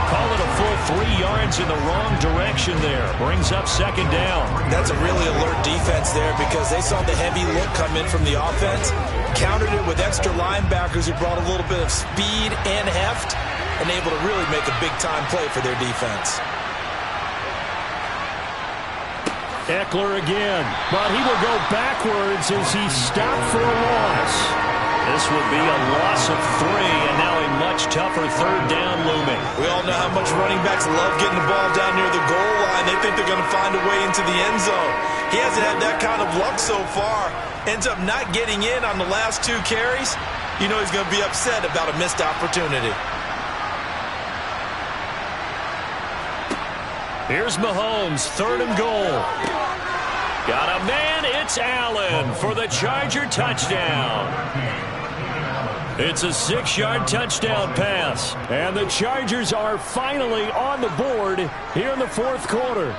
Call it a full 3 yards in the wrong direction there. Brings up second down. That's a really alert defense there because they saw the heavy look come in from the offense, countered it with extra linebackers who brought a little bit of speed and heft, and able to really make a big-time play for their defense. Eckler again, but he will go backwards as he stopped for a loss. This would be a loss of 3, and now a much tougher third down looming. We all know how much running backs love getting the ball down near the goal line. They think they're going to find a way into the end zone. He hasn't had that kind of luck so far. Ends up not getting in on the last 2 carries. You know he's going to be upset about a missed opportunity. Here's Mahomes, 3rd and goal. Got a man, it's Allen for the Charger touchdown. It's a 6-yard touchdown pass. And the Chargers are finally on the board here in the 4th quarter.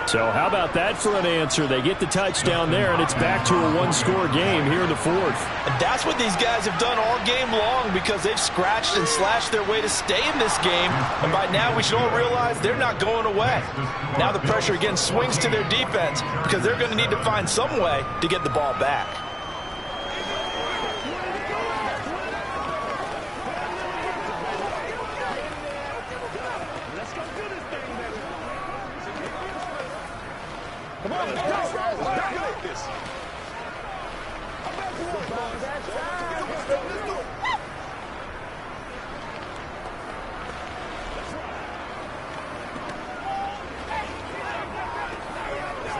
So how about that for an answer? They get the touchdown there, and it's back to a 1-score game here in the 4th. And that's what these guys have done all game long because they've scratched and slashed their way to stay in this game. And by now we should all realize they're not going away. Now the pressure again swings to their defense because they're going to need to find some way to get the ball back. Calculate this. I'm back to work, boss. Let's do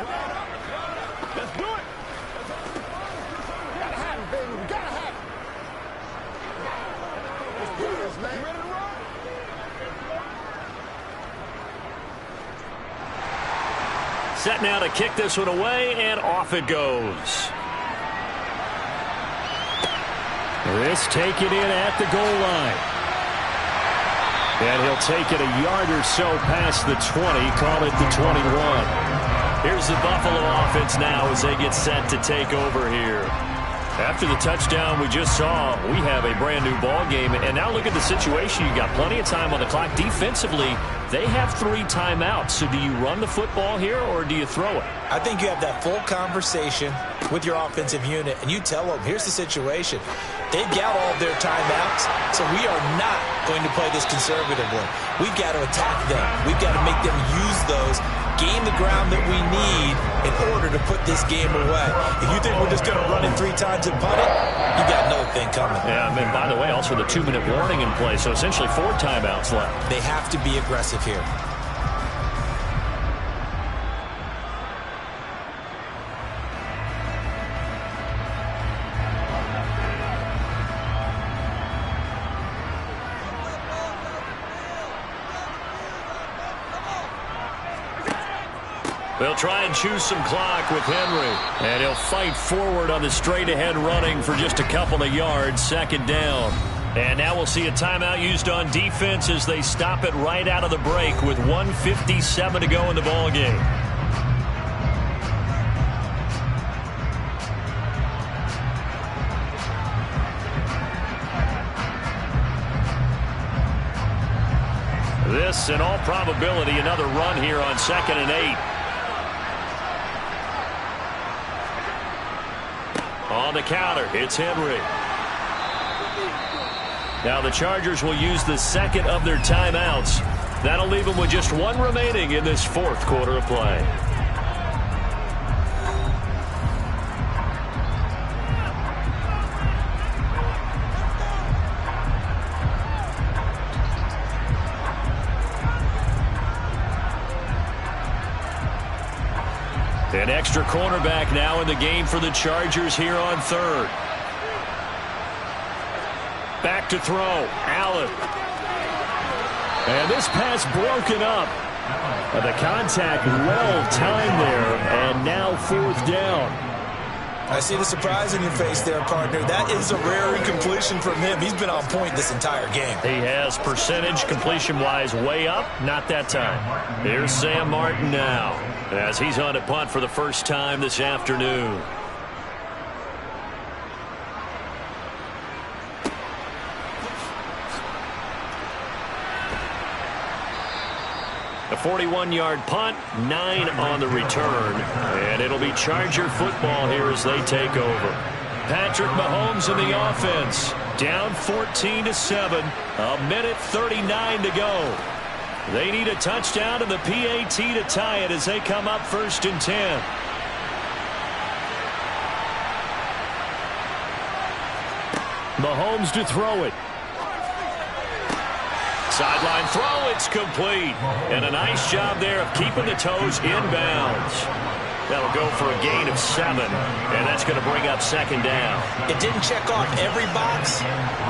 it. Let's do it. Gotta have it, baby. We gotta have it. Let's do this, man. You ready to run? Set now to kick this one away, and off it goes. This taken in at the goal line. And he'll take it a yard or so past the 20, call it the 21. Here's the Buffalo offense now as they get set to take over here. After the touchdown we just saw, we have a brand new ball game. And now look at the situation. You got plenty of time on the clock. Defensively, they have 3 timeouts. So do you run the football here or do you throw it? I think you have that full conversation with your offensive unit, and you tell them, here's the situation. They've got all of their timeouts, so we are not going to play this conservatively. We've got to attack them. We've got to make them use those, gain the ground that we need in order to put this game away. If you think we're just going to run it 3 times and punt it, you got another thing coming. Yeah, I mean, by the way, also the 2-minute warning in play, so essentially 4 timeouts left. They have to be aggressive here. They'll try and choose some clock with Henry. And he'll fight forward on the straight-ahead running for just a couple of yards, 2nd down. And now we'll see a timeout used on defense as they stop it right out of the break with 1:57 to go in the ballgame. This, in all probability, another run here on 2nd and 8. On the counter, it's Henry. Now the Chargers will use the 2nd of their timeouts. That'll leave them with just 1 remaining in this 4th quarter of play. An extra cornerback now in the game for the Chargers here on 3rd. Back to throw. Allen. And this pass broken up. The contact well timed there. And now 4th down. I see the surprise in your face there, partner. That is a rare incompletion from him. He's been on point this entire game. He has percentage completion-wise way up. Not that time. Here's Sam Martin now as he's on to punt for the first time this afternoon. A 41-yard punt, 9 on the return, and it'll be Charger football here as they take over. Patrick Mahomes in the offense, down 14-7, 1:39 to go. They need a touchdown and the PAT to tie it as they come up 1st and 10. Mahomes to throw it. Sideline throw, it's complete. And a nice job there of keeping the toes inbounds. That'll go for a gain of 7, and that's going to bring up 2nd down. It didn't check off every box,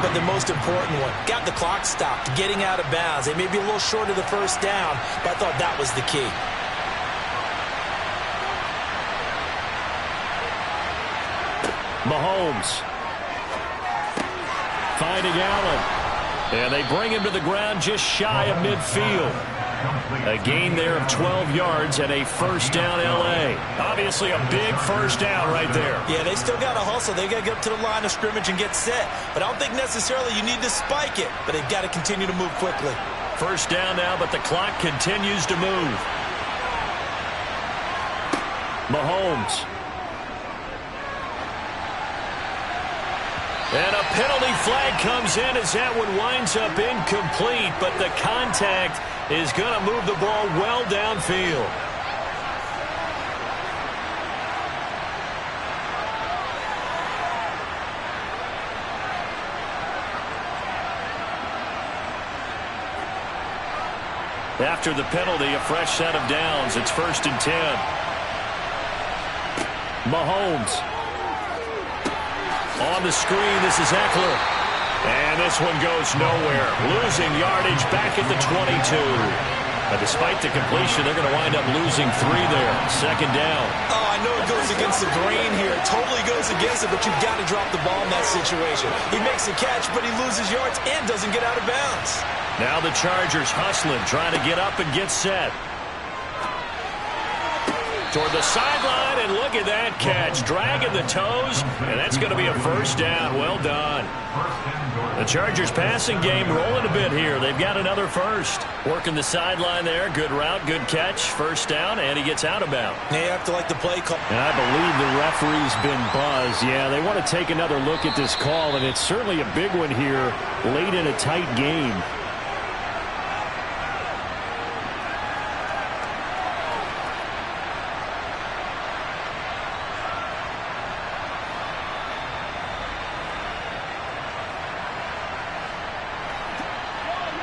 but the most important one. Got the clock stopped, getting out of bounds. They may be a little short of the 1st down, but I thought that was the key. Mahomes. Finding Allen. And they bring him to the ground just shy of midfield. A gain there of 12 yards and a 1st down L.A. Obviously a big 1st down right there. Yeah, they still got to hustle. They've got to get up to the line of scrimmage and get set. But I don't think necessarily you need to spike it. But they've got to continue to move quickly. 1st down now, but the clock continues to move. Mahomes. And a penalty flag comes in as that one winds up incomplete, but the contact is going to move the ball well downfield. After the penalty, a fresh set of downs. It's 1st and 10. Mahomes. On the screen, this is Eckler. And this one goes nowhere. Losing yardage back at the 22. But despite the completion, they're going to wind up losing 3 there. 2nd down. Oh, I know it goes against the grain here. It totally goes against it, but you've got to drop the ball in that situation. He makes a catch, but he loses yards and doesn't get out of bounds. Now the Chargers hustling, trying to get up and get set. Toward the sideline, and look at that catch. Dragging the toes, and that's going to be a 1st down. Well done. The Chargers passing game rolling a bit here. They've got another 1st. Working the sideline there. Good route, good catch. 1st down, and he gets out of bounds. Yeah, you have to like the play call. And I believe the referee's been buzzed. Yeah, they want to take another look at this call, and it's certainly a big one here late in a tight game.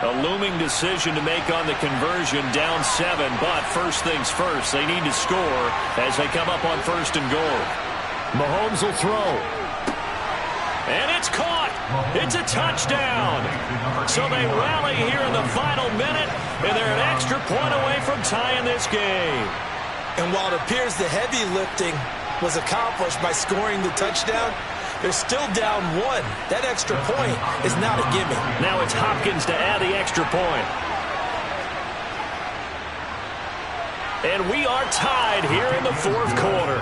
A looming decision to make on the conversion, down 7, but first things first, they need to score as they come up on 1st and goal. Mahomes will throw. And it's caught. It's a touchdown. So they rally here in the final minute, and they're an extra point away from tying this game. And while it appears the heavy lifting was accomplished by scoring the touchdown, they're still down 1. That extra point is not a gimme. Now it's Hopkins to add the extra point. And we are tied here in the 4th quarter.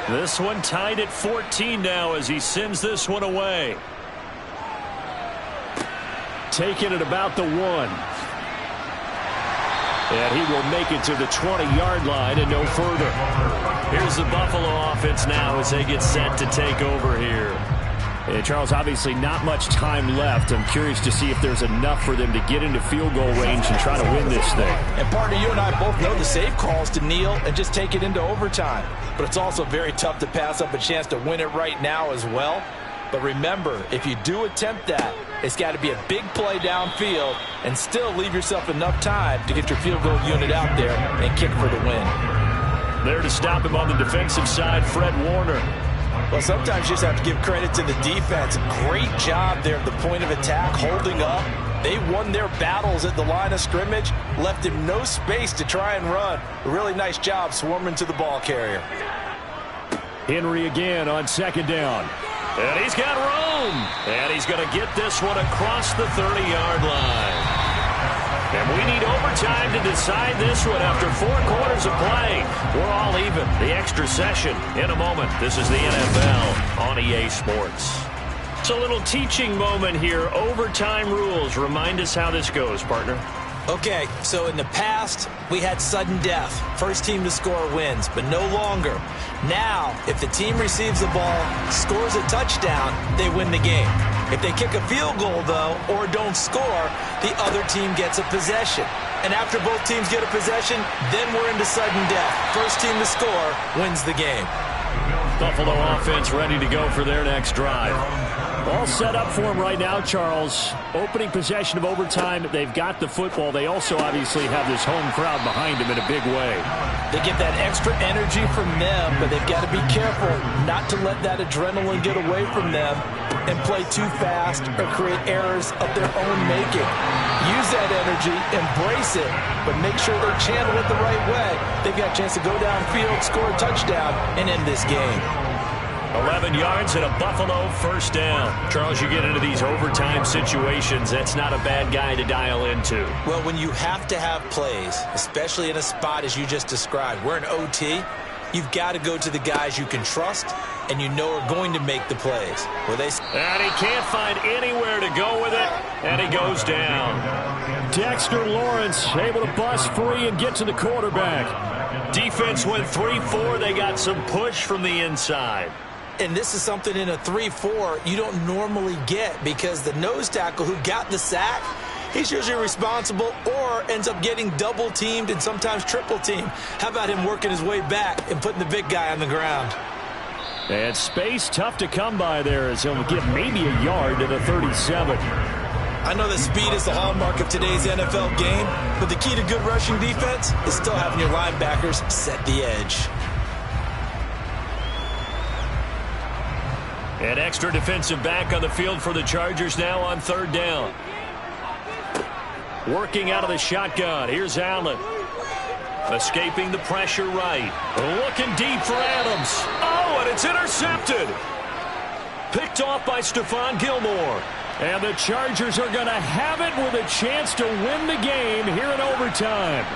This one tied at 14 now as he sends this one away. Taking it about the 1. And he will make it to the 20-yard line and no further. Here's the Buffalo offense now as they get set to take over here. And Charles, obviously not much time left. I'm curious to see if there's enough for them to get into field goal range and try to win this thing. And partner, you and I both know the safe calls to kneel and just take it into overtime. But it's also very tough to pass up a chance to win it right now as well. But remember, if you do attempt that, it's got to be a big play downfield and still leave yourself enough time to get your field goal unit out there and kick for the win. There to stop him on the defensive side, Fred Warner. Well, sometimes you just have to give credit to the defense. Great job there at the point of attack, holding up. They won their battles at the line of scrimmage, left him no space to try and run. A really nice job swarming to the ball carrier. Henry again on 2nd down. And he's got room. And he's going to get this one across the 30-yard line. And we need overtime to decide this one after 4 quarters of play. We're all even. The extra session in a moment. This is the NFL on EA Sports. It's a little teaching moment here. Overtime rules. Remind us how this goes, partner. Okay, so in the past, we had sudden death. First team to score wins, but no longer. Now, if the team receives the ball, scores a touchdown, they win the game. If they kick a field goal, though, or don't score, the other team gets a possession. And after both teams get a possession, then we're into sudden death. First team to score wins the game. Buffalo offense ready to go for their next drive. All set up for him right now, Charles. Opening possession of overtime. They've got the football. They also obviously have this home crowd behind them in a big way. They get that extra energy from them, but they've got to be careful not to let that adrenaline get away from them and play too fast or create errors of their own making. Use that energy, embrace it, but make sure they channel it the right way. They've got a chance to go downfield, score a touchdown, and end this game. 11 yards and a Buffalo first down. Charles, you get into these overtime situations, that's not a bad guy to dial into. Well, when you have to have plays, especially in a spot as you just described, we're in OT, you've got to go to the guys you can trust and you know are going to make the plays. And he can't find anywhere to go with it, and he goes down. Dexter Lawrence able to bust free and get to the quarterback. Defense went 3-4. They got some push from the inside. And this is something in a 3-4 you don't normally get because the nose tackle who got the sack, he's usually responsible or ends up getting double-teamed and sometimes triple-teamed. How about him working his way back and putting the big guy on the ground? And space tough to come by there as he'll get maybe a yard to the 37. I know that speed is the hallmark of today's NFL game, but the key to good rushing defense is still having your linebackers set the edge. An extra defensive back on the field for the Chargers now on third down. Working out of the shotgun. Here's Allen. Escaping the pressure right. Looking deep for Adams. Oh, and it's intercepted. Picked off by Stephon Gilmore. And the Chargers are going to have it with a chance to win the game here in overtime.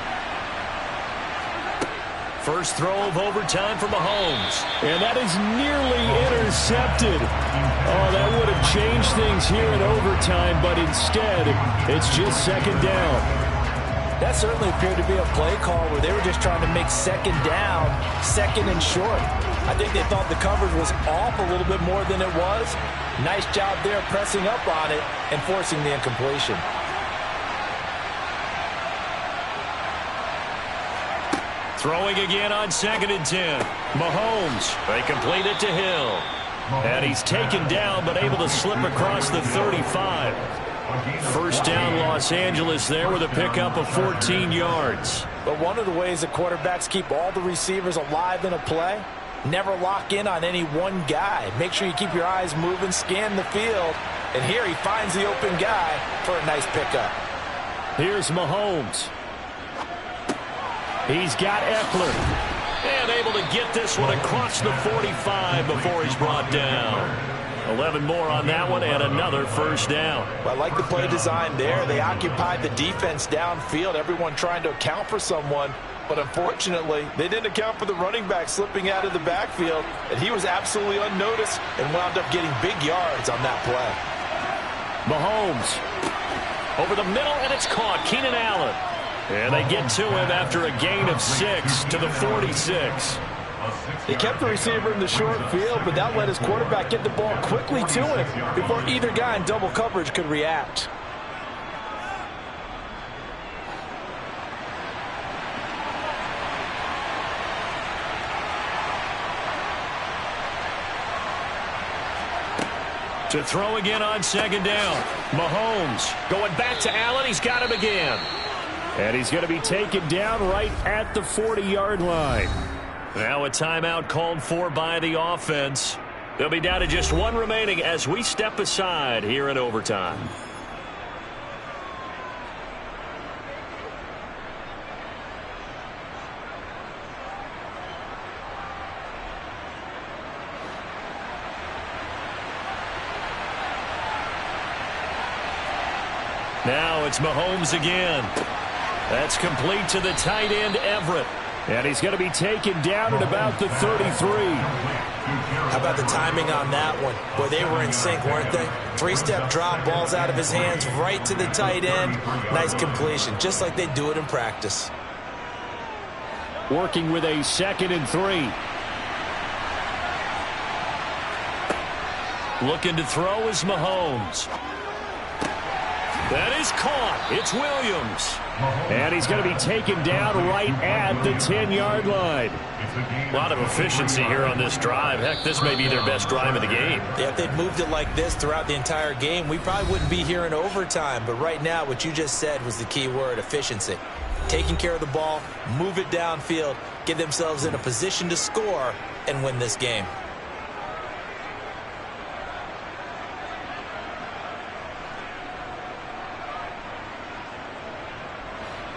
First throw of overtime for Mahomes. And that is nearly intercepted. Oh, that would have changed things here in overtime, but instead, it's just second down. That certainly appeared to be a play call where they were just trying to make second down, second and short. I think they thought the coverage was off a little bit more than it was. Nice job there pressing up on it and forcing the incompletion. Throwing again on 2nd and 10. Mahomes. They complete it to Hill. And he's taken down but able to slip across the 35. First down Los Angeles there with a pickup of 14 yards. But one of the ways the quarterbacks keep all the receivers alive in a play, never lock in on any one guy. Make sure you keep your eyes moving, scan the field. And here he finds the open guy for a nice pickup. Here's Mahomes. He's got Eckler. And able to get this one across the 45 before he's brought down. 11 more on that one and another first down. Well, I like the play design there. They occupied the defense downfield, everyone trying to account for someone. But unfortunately, they didn't account for the running back slipping out of the backfield. And he was absolutely unnoticed and wound up getting big yards on that play. Mahomes over the middle, and it's caught. Keenan Allen. And they get to him after a gain of 6 to the 46. They kept the receiver in the short field, but that let his quarterback get the ball quickly to him before either guy in double coverage could react. To throw again on 2nd down. Mahomes going back to Allen. He's got him again. And he's going to be taken down right at the 40-yard line. Now a timeout called for by the offense. They'll be down to just one remaining as we step aside here in overtime. Now it's Mahomes again. That's complete to the tight end, Everett. And he's going to be taken down at about the 33. How about the timing on that one? Boy, they were in sync, weren't they? Three-step drop, balls out of his hands, right to the tight end. Nice completion, just like they do it in practice. Working with a 2nd and 3. Looking to throw is Mahomes. That is caught. It's Williams. And he's going to be taken down right at the 10-yard line. A lot of efficiency here on this drive. Heck, this may be their best drive of the game. Yeah, if they'd moved it like this throughout the entire game, we probably wouldn't be here in overtime. But right now, what you just said was the key word, efficiency. Taking care of the ball, move it downfield, get themselves in a position to score and win this game.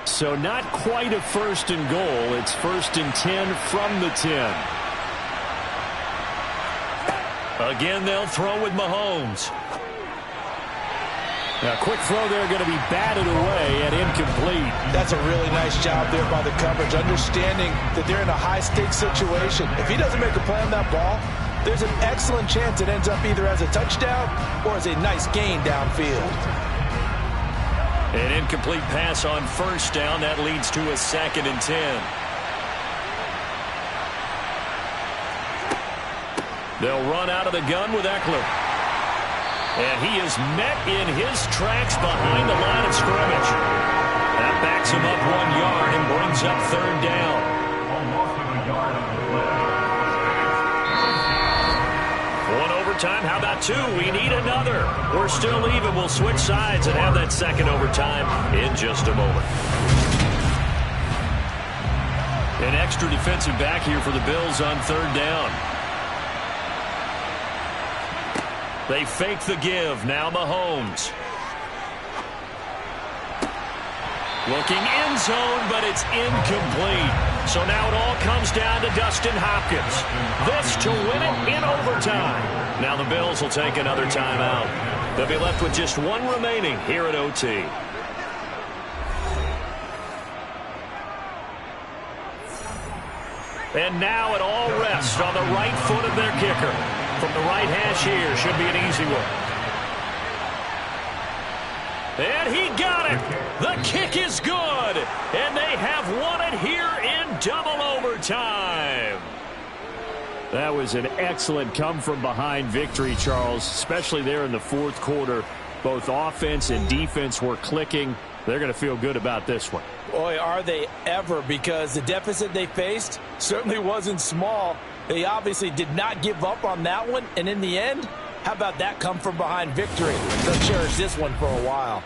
So not quite a 1st and goal. It's 1st and 10 from the 10. Again, they'll throw with Mahomes. Now, quick throw there going to be batted away and incomplete. That's a really nice job there by the coverage, understanding that they're in a high-stakes situation. If he doesn't make a play on that ball, there's an excellent chance it ends up either as a touchdown or as a nice gain downfield. An incomplete pass on first down. That leads to a 2nd and 10. They'll run out of the gun with Eckler. And he is met in his tracks behind the line of scrimmage. That backs him up 1 yard and brings up 3rd down. One overtime. How about 2? We need another. We're still even. We'll switch sides and have that 2nd overtime in just a moment. An extra defensive back here for the Bills on 3rd down. They fake the give. Now Mahomes. Looking end zone, but it's incomplete. So now it all comes down to Dustin Hopkins. This to win it in overtime. Now the Bills will take another timeout. They'll be left with just 1 remaining here at OT. And now it all rests on the right foot of their kicker. From the right hash here, should be an easy one. And he got it. The kick is good. And they have won it here in double overtime. That was an excellent come-from-behind victory, Charles, especially there in the 4th quarter. Both offense and defense were clicking. They're going to feel good about this one. Boy, are they ever, because the deficit they faced certainly wasn't small. They obviously did not give up on that one, and in the end, how about that come-from-behind victory? They'll cherish this one for a while.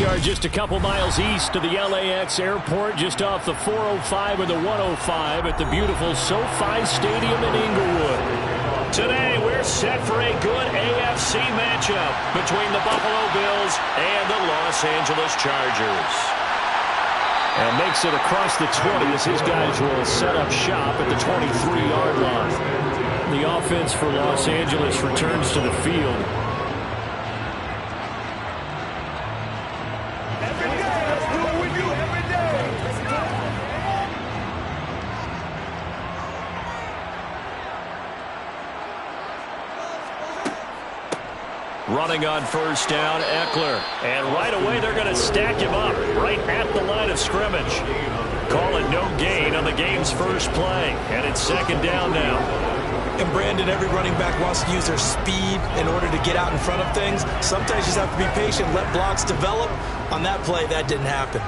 are just a couple miles east of the LAX airport, just off the 405 and the 105 at the beautiful SoFi Stadium in Inglewood. Today, we're set for a good AFC matchup between the Buffalo Bills and the Los Angeles Chargers. And makes it across the 20 as his guys will set up shop at the 23-yard line. The offense for Los Angeles returns to the field. Running on first down, Eckler. And right away, they're going to stack him up right at the line of scrimmage. Call it no gain on the game's first play. And it's second down now. And Brandon, every running back wants to use their speed in order to get out in front of things. Sometimes you just have to be patient, let blocks develop. On that play, that didn't happen.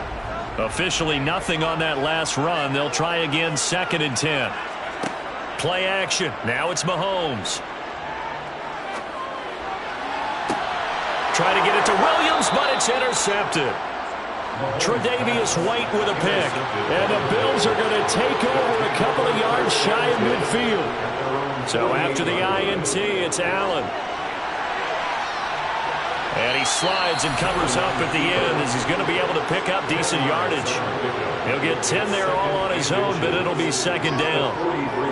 Officially nothing on that last run. They'll try again, second and 10. Play action. Now it's Mahomes. Try to get it to Williams, but it's intercepted. Tre'Davious White with a pick. And the Bills are going to take over a couple of yards shy of midfield. So after the INT, it's Allen. And he slides and covers up at the end as he's going to be able to pick up decent yardage. He'll get 10 there all on his own, but it'll be second down.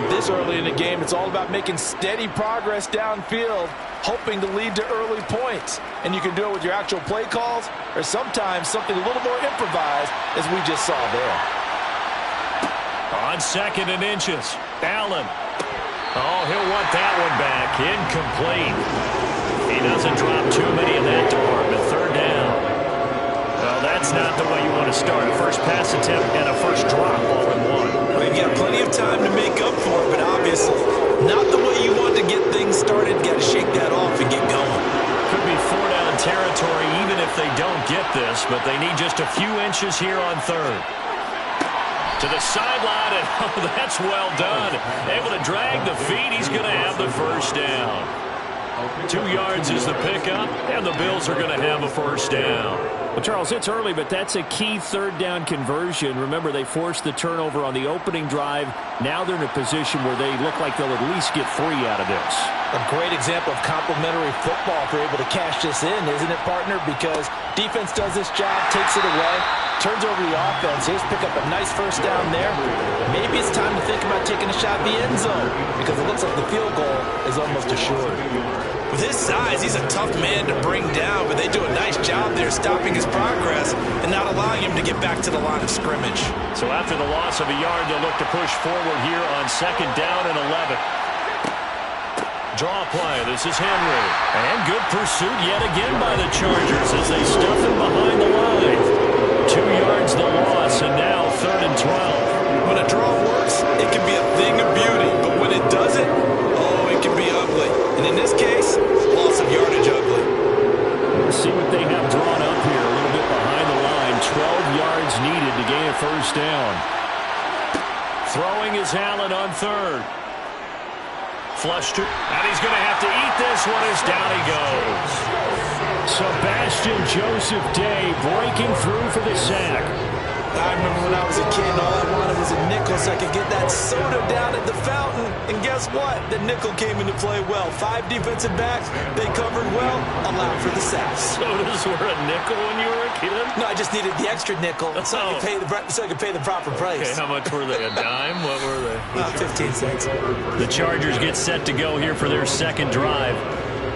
This early in the game, it's all about making steady progress downfield, hoping to lead to early points. And you can do it with your actual play calls or sometimes something a little more improvised, as we just saw there. On second and inches, Allen. Oh, he'll want that one back. Incomplete. He doesn't drop too many in that department. Third down. Well, that's not the way you want to start. A first pass attempt and a first drop all in one. Well, you've got plenty of time to make up for it, but obviously not the way you want to get things started. Got to shake that off and get going. Could be four-down territory even if they don't get this, but they need just a few inches here on third. To the sideline, and oh, that's well done. Able to drag the feet. He's going to have the first down. 2 yards is the pickup, and the Bills are going to have a first down. Well, Charles, it's early, but that's a key third down conversion. Remember, they forced the turnover on the opening drive. Now they're in a position where they look like they'll at least get 3 out of this. A great example of complementary football if they're able to cash this in, isn't it, partner? Because defense does this job, takes it away, turns over the offense. Here's pick up a nice first down there. Maybe it's time to think about taking a shot at the end zone because it looks like the field goal is almost assured. With his size, he's a tough man to bring down, but they do a nice job there stopping his progress and not allowing him to get back to the line of scrimmage. So after the loss of a yard, they'll look to push forward here on second down and 11. Draw play. This is Henry. And good pursuit yet again by the Chargers as they stuff him behind the line. 2 yards the loss, and now third and 12. When a draw works, it can be a thing of beauty, but when it doesn't, oh, it can be ugly. And in this case, loss of yardage ugly. Let's see what they have drawn up here. A little bit behind the line. 12 yards needed to gain a first down. Throwing is Allen on third. Flush to, and he's going to have to eat this one as down he goes. Sebastian Joseph Day breaking through for the sack. I remember when I was a kid and all I wanted was a nickel so I could get that soda down at the fountain. And guess what? The nickel came into play well. 5 defensive backs, they covered well, allowed for the sacks. Sodas were a nickel when you were a kid? No, I just needed the extra nickel so I could pay the proper price. Okay, how much were they? A dime? What were they? 15 cents. The Chargers get set to go here for their second drive.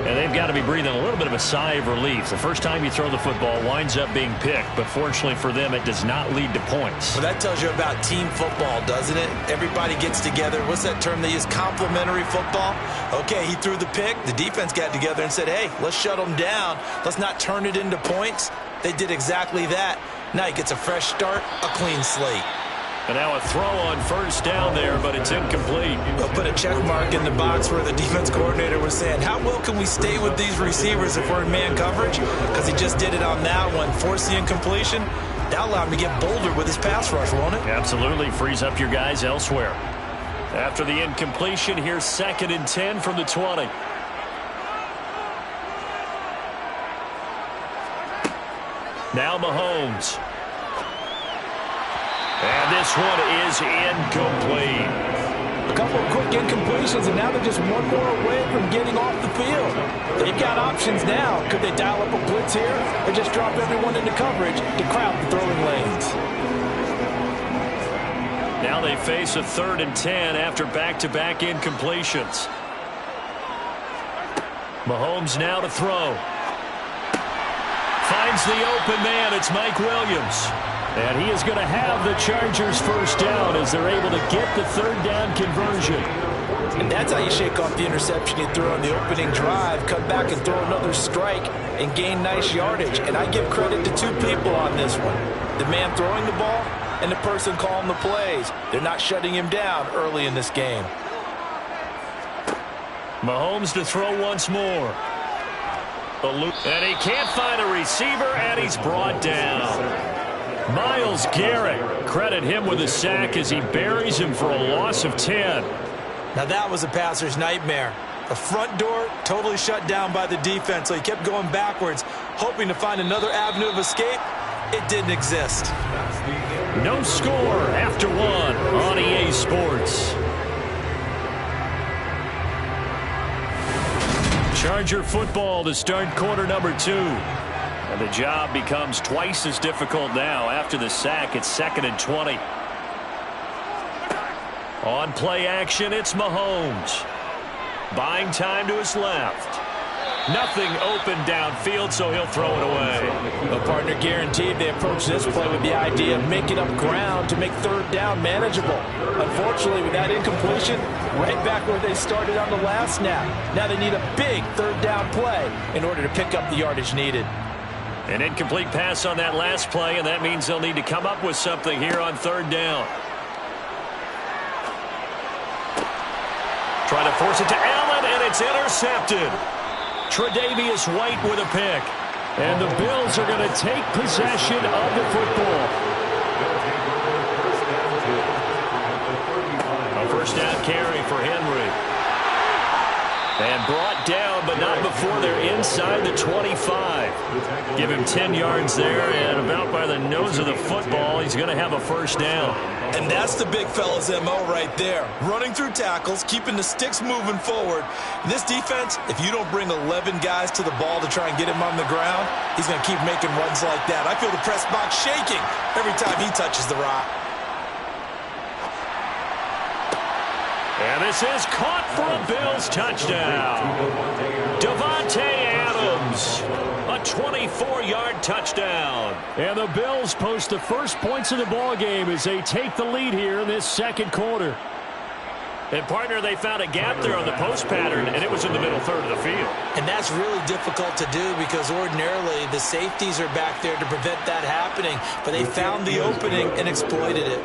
And they've got to be breathing a little bit of a sigh of relief. The first time you throw the football winds up being picked, but fortunately for them, it does not lead to points. Well, that tells you about team football, doesn't it? Everybody gets together. What's that term they use? Complementary football? Okay, he threw the pick. The defense got together and said, hey, let's shut them down. Let's not turn it into points. They did exactly that. Now he gets a fresh start, a clean slate. And now a throw on first down there, but it's incomplete. They'll put a check mark in the box where the defense coordinator was saying, how well can we stay with these receivers if we're in man coverage? Because he just did it on that one. Force the incompletion. That'll allow him to get bolder with his pass rush, won't it? Absolutely. Frees up your guys elsewhere. After the incompletion, here's second and 10 from the 20. Now Mahomes. And this one is incomplete. A couple of quick incompletions, and now they're just one more away from getting off the field. They've got options now. Could they dial up a blitz here or just drop everyone into coverage to crowd the throwing lanes? Now they face a 3rd and 10 after back-to-back incompletions. Mahomes now to throw. Finds the open man. It's Mike Williams. And he is going to have the Chargers first down as they're able to get the 3rd down conversion. And that's how you shake off the interception you threw on the opening drive, come back and throw another strike and gain nice yardage. And I give credit to 2 people on this one. The man throwing the ball and the person calling the plays. They're not shutting him down early in this game. Mahomes to throw once more. And he can't find a receiver, and he's brought down. Myles Garrett, credit him with a sack as he buries him for a loss of 10. Now that was a passer's nightmare. The front door totally shut down by the defense, so he kept going backwards, hoping to find another avenue of escape. It didn't exist. No score after 1 on EA Sports. Charger football to start quarter number 2. And the job becomes twice as difficult now after the sack. It's 2nd and 20. On play action, it's Mahomes. Buying time to his left. Nothing open downfield, so he'll throw it away. The partner guaranteed they approach this play with the idea of making up ground to make 3rd down manageable. Unfortunately, with that incompletion, right back where they started on the last snap. Now they need a big 3rd down play in order to pick up the yardage needed. An incomplete pass on that last play, and that means they'll need to come up with something here on 3rd down. Try to force it to Allen, and it's intercepted. Tre'Davious White with a pick. And the Bills are going to take possession of the football. A 1st down carry for Henry. And brought down, but not before they're inside the 25. Give him 10 yards there, and about by the nose of the football, he's going to have a 1st down. And that's the big fella's MO right there. Running through tackles, keeping the sticks moving forward. This defense, if you don't bring 11 guys to the ball to try and get him on the ground, he's going to keep making runs like that. I feel the press box shaking every time he touches the rock. And this is caught for a Bills touchdown. Davante Adams, a 24-yard touchdown. And the Bills post the first points of the ball game as they take the lead here in this 2nd quarter. And, partner, they found a gap there on the post pattern, and it was in the middle 3rd of the field. And that's really difficult to do because ordinarily the safeties are back there to prevent that happening. But they found the opening and exploited it.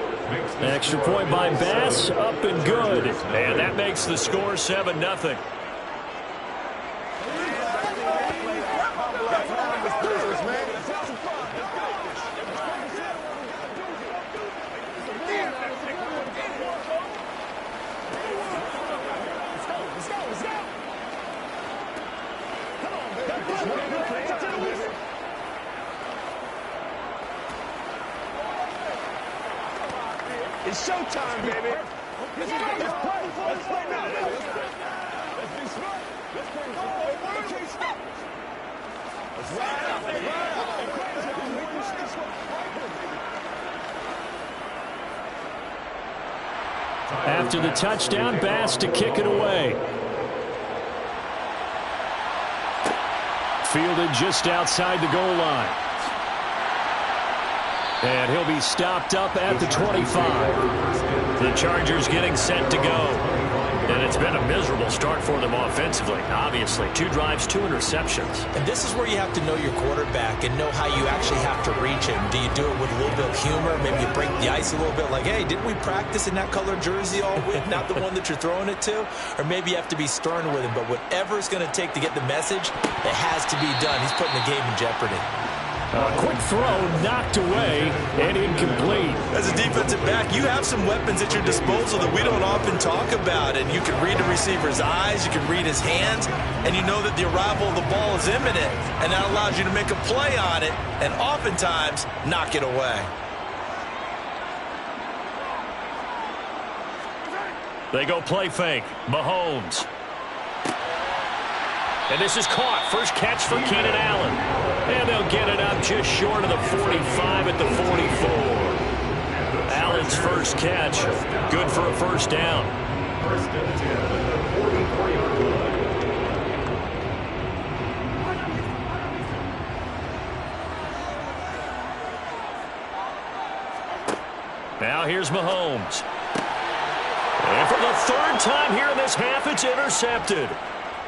An extra point by Bass, up and good. And that makes the score 7-0. It's showtime, baby. Let's play now. Let's be smart. Let's play. We can't stop. Let's ride out. After the touchdown, Bass to kick it away. Fielded just outside the goal line. And he'll be stopped up at the 25. The Chargers getting set to go. And it's been a miserable start for them offensively. Obviously, 2 drives, 2 interceptions. And this is where you have to know your quarterback and know how you actually have to reach him. Do you do it with a little bit of humor? Maybe you break the ice a little bit like, hey, didn't we practice in that color jersey all week? Not the one that you're throwing it to? Or maybe you have to be stern with him. But whatever it's going to take to get the message, it has to be done. He's putting the game in jeopardy. A quick throw knocked away and incomplete. As a defensive back, you have some weapons at your disposal that we don't often talk about. And you can read the receiver's eyes, you can read his hands, and you know that the arrival of the ball is imminent. And that allows you to make a play on it and oftentimes knock it away. They go play fake. Mahomes. And this is caught. First catch for Keenan Allen. And they'll get it up just short of the 45 at the 44. Allen's first catch. Good for a first down. First and 10 at the 44-yard line. Now here's Mahomes. And for the third time here in this half, it's intercepted.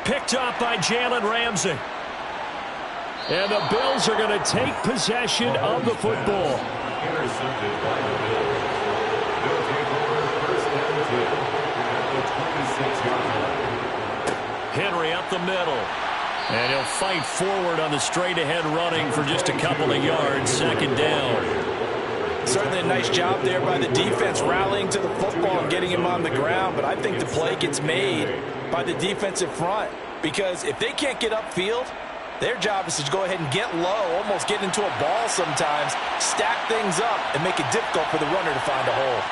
Picked up by Jalen Ramsey. And the Bills are going to take possession of the football. Intercepted by the Bills. They'll take over first and 10 at the 26-yard line. Henry up the middle. And he'll fight forward on the straight-ahead running for just a couple of yards. Second down. Certainly a nice job there by the defense rallying to the football and getting him on the ground. But I think the play gets made by the defensive front, because if they can't get upfield, their job is to go ahead and get low, almost get into a ball sometimes, stack things up, and make it difficult for the runner to find a hole.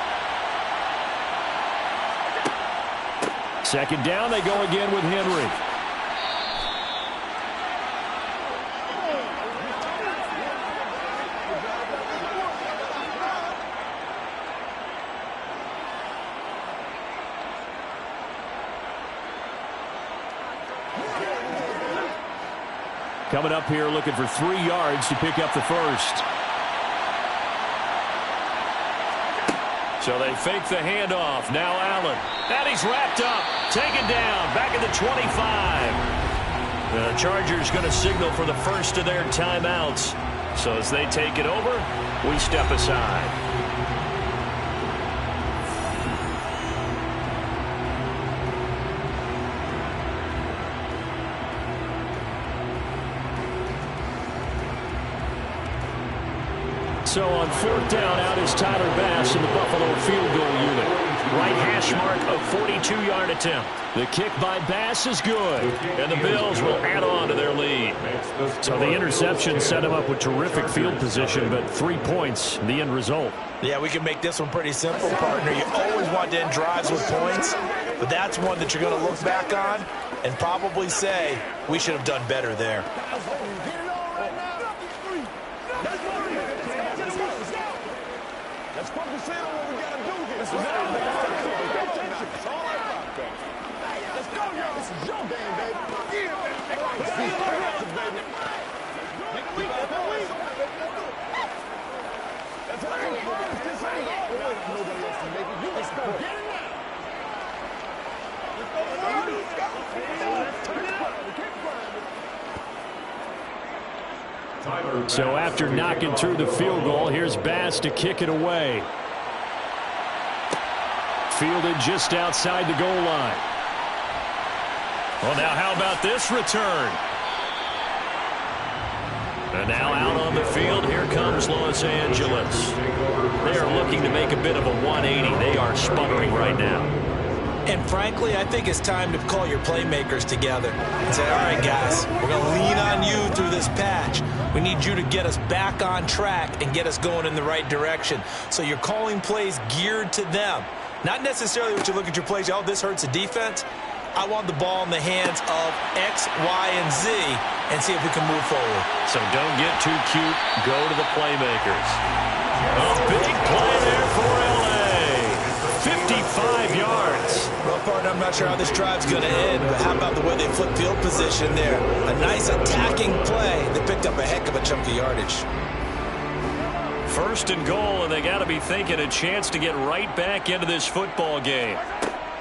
Second down, they go again with Henry. Coming up here looking for 3 yards to pick up the first. So they fake the handoff. Now Allen. And he's wrapped up. Taken down. Back at the 25. The Chargers going to signal for the first of their timeouts. So as they take it over, we step aside. So on fourth down, out is Tyler Bass in the Buffalo field goal unit. Right hash mark, a 42-yard attempt. The kick by Bass is good, and the Bills will add on to their lead. So the interception set him up with terrific field position, but 3 points, the end result. Yeah, we can make this one pretty simple, partner. You always want to end drives with points, but that's one that you're going to look back on and probably say, we should have done better there. Let's focus in on what we got to do here. It's all about that. Let's go, y'all. This is your game, baby. That's what I'm doing. This ain't nobody else to make it. You just go get it now. So after knocking through the field goal, here's Bass to kick it away. Fielded just outside the goal line. Well, now how about this return? And now out on the field, here comes Los Angeles. They are looking to make a bit of a 180. They are sputtering right now. And frankly, I think it's time to call your playmakers together and say, all right, guys, we're going to lean on you through this patch. We need you to get us back on track and get us going in the right direction. So you're calling plays geared to them. Not necessarily what you look at your plays, oh, this hurts the defense. I want the ball in the hands of X, Y, and Z and see if we can move forward. So don't get too cute. Go to the playmakers. A big play there for L.A. 55 yards. Well, partner, I'm not sure how this drive's going to end, but how about the way they flip field position there? A nice attacking play. They picked up a heck of a chunk of yardage. First and goal, and they got to be thinking a chance to get right back into this football game.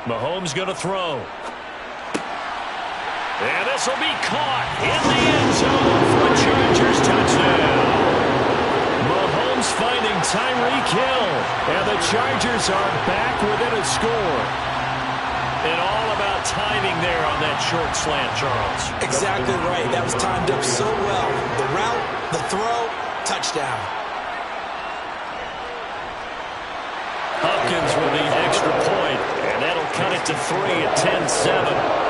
Mahomes going to throw. And this will be caught in the end zone for a Chargers touchdown. Mahomes finding Tyreek Hill, and the Chargers are back within a score. And all about timing there on the that short slant, Charles. Exactly right. That was timed up so well. The route, the throw, touchdown. Hopkins with the extra point, and that'll cut it to 3 at 10-7.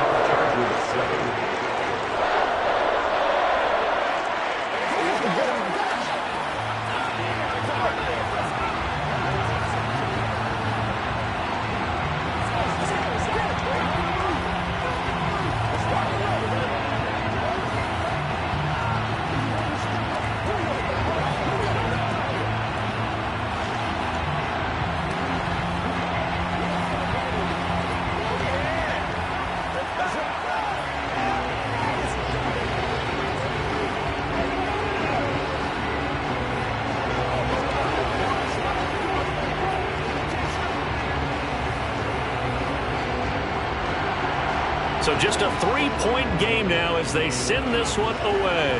So just a 3-point game now as they send this one away.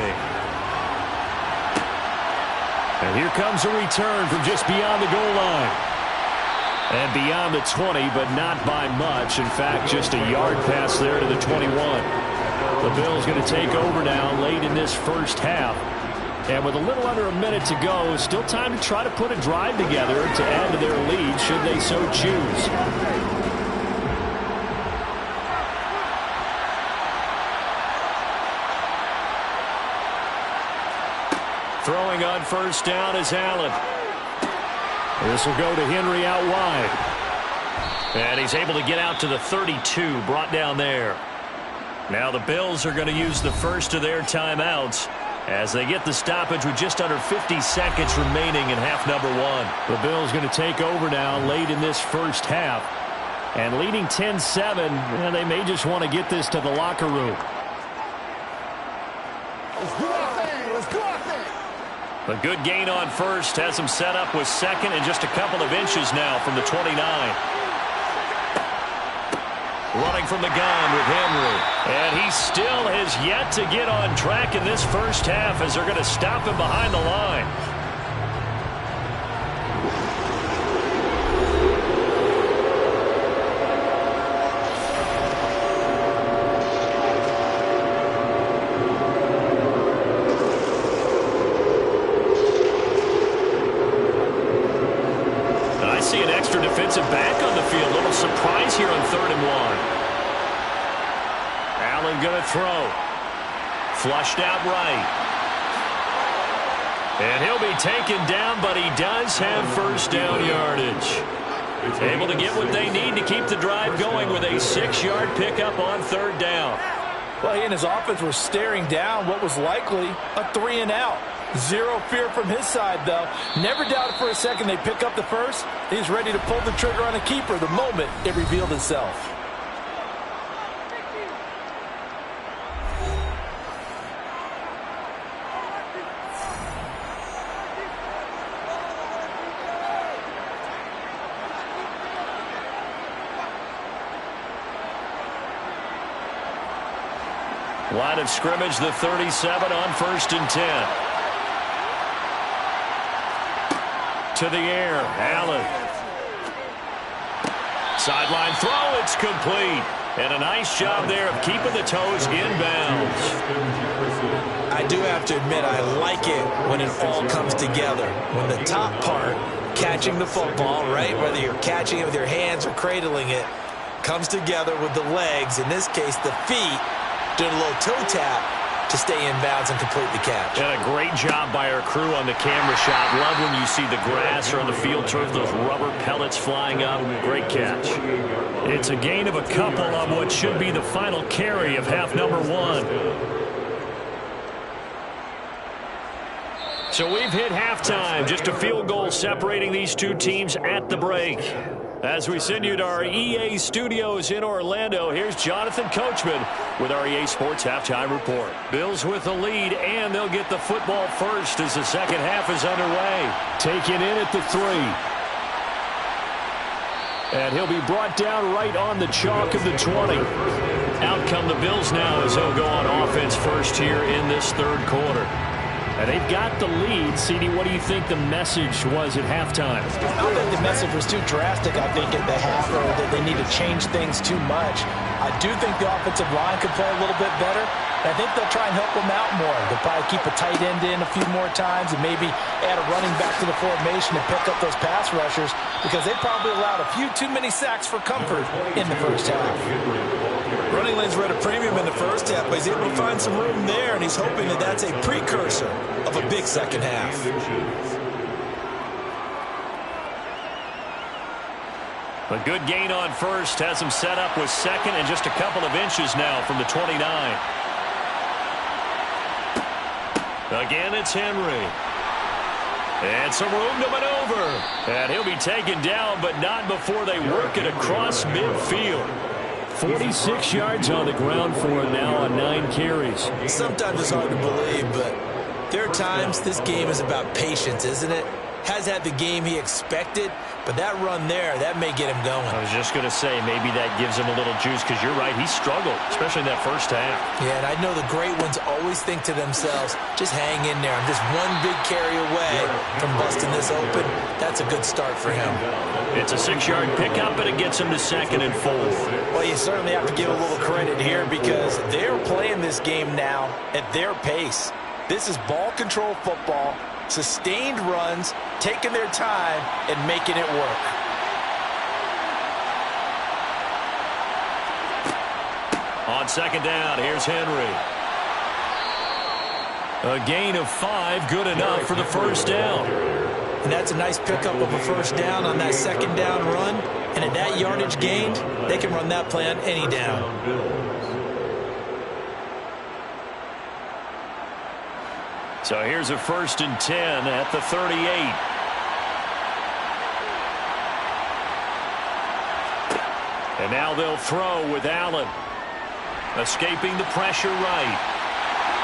And here comes a return from just beyond the goal line. And beyond the 20, but not by much. In fact, just a yard pass there to the 21. The Bills going to take over now late in this first half. And with a little under a minute to go, still time to try to put a drive together to add to their lead should they so choose. Throwing on first down is Allen. This will go to Henry out wide. And he's able to get out to the 32, brought down there. Now the Bills are going to use the first of their timeouts as they get the stoppage with just under 50 seconds remaining in half number 1. The Bills going to take over now late in this first half. And leading 10-7, and they may just want to get this to the locker room. A good gain on first has him set up with second and just a couple of inches now from the 29. Running from the gun with Henry. And he still has yet to get on track in this first half as they're going to stop him behind the line. Back on the field. Little surprise here on 3rd and 1. Allen going to throw. Flushed out right. And he'll be taken down, but he does have first down yardage. Able to get what they need to keep the drive going with a 6-yard pickup on 3rd down. Well, he and his offense were staring down what was likely a 3-and-out. Zero fear from his side, though. Never doubted for a second they pick up the first. He's ready to pull the trigger on a keeper the moment it revealed itself. Line of scrimmage, the 37 on 1st and 10. To the air, Allen. Sideline throw, it's complete. And a nice job there of keeping the toes inbounds. I do have to admit, I like it when it all comes together. When the top part, catching the football, right, whether you're catching it with your hands or cradling it, comes together with the legs, in this case the feet, doing a little toe tap to stay in bounds and complete the catch. And a great job by our crew on the camera shot. Love when you see the grass or on the field turf, those rubber pellets flying up. Great catch. It's a gain of a couple on what should be the final carry of half number 1. So we've hit halftime. Just a field goal separating these two teams at the break. As we send you to our EA studios in Orlando, here's Jonathan Coachman with our EA Sports Halftime Report. Bills with the lead, and they'll get the football first as the second half is underway. Taken in at the 3. And he'll be brought down right on the chalk of the 20. Out come the Bills now as they'll go on offense first here in this 3rd quarter. And they've got the lead. CD, what do you think the message was at halftime? I don't think the message was too drastic, I think, at the half, or that they need to change things too much. I do think the offensive line could play a little bit better. And I think they'll try and help them out more. They'll probably keep a tight end in a few more times and maybe add a running back to the formation to pick up those pass rushers, because they probably allowed a few too many sacks for comfort in the first half. Running lanes were at a premium in the first half, but he's able to find some room there, and he's hoping that that's a precursor of a big second half. A good gain on first has him set up with second and just a couple of inches now from the 29. Again, it's Henry. And some room to maneuver. And he'll be taken down, but not before they work it across midfield. 46 yards on the ground for him now on 9 carries. Sometimes it's hard to believe, but there are times this game is about patience, isn't it? Has had the game he expected, but that run there, that may get him going. I was just going to say, maybe that gives him a little juice, because you're right, he struggled, especially in that first half. Yeah, and I know the great ones always think to themselves, just hang in there. I'm just one big carry away from busting this open. That's a good start for him. It's a 6-yard pickup, and it gets him to 2nd and 4. Well, you certainly have to give a little credit here, because they're playing this game now at their pace. This is ball control football, sustained runs, taking their time, and making it work. On second down, here's Henry. A gain of 5, good enough for the first down. And that's a nice pickup of a first down on that second down run. And at that yardage gained, they can run that play on any down. So here's a 1st and 10 at the 38. And now they'll throw with Allen. Escaping the pressure right.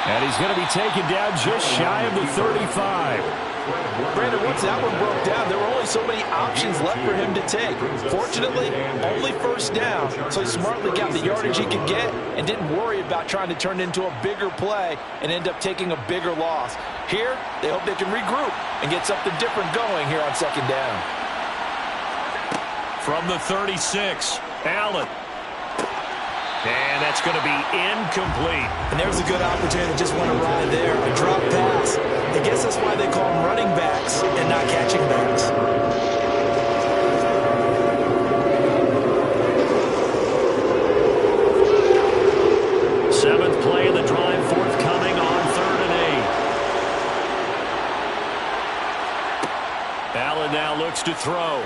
And he's going to be taken down just shy of the 35. Brandon, once that one broke down, there were only so many options left for him to take. Fortunately, only first down, so he smartly got the yardage he could get and didn't worry about trying to turn it into a bigger play and end up taking a bigger loss. Here, they hope they can regroup and get something different going here on second down. From the 36, Allen. And that's going to be incomplete. And there's a good opportunity to just want to ride there. A drop pass. I guess that's why they call them running backs and not catching backs. Seventh play of the drive forthcoming on 3rd and 8. Allen now looks to throw.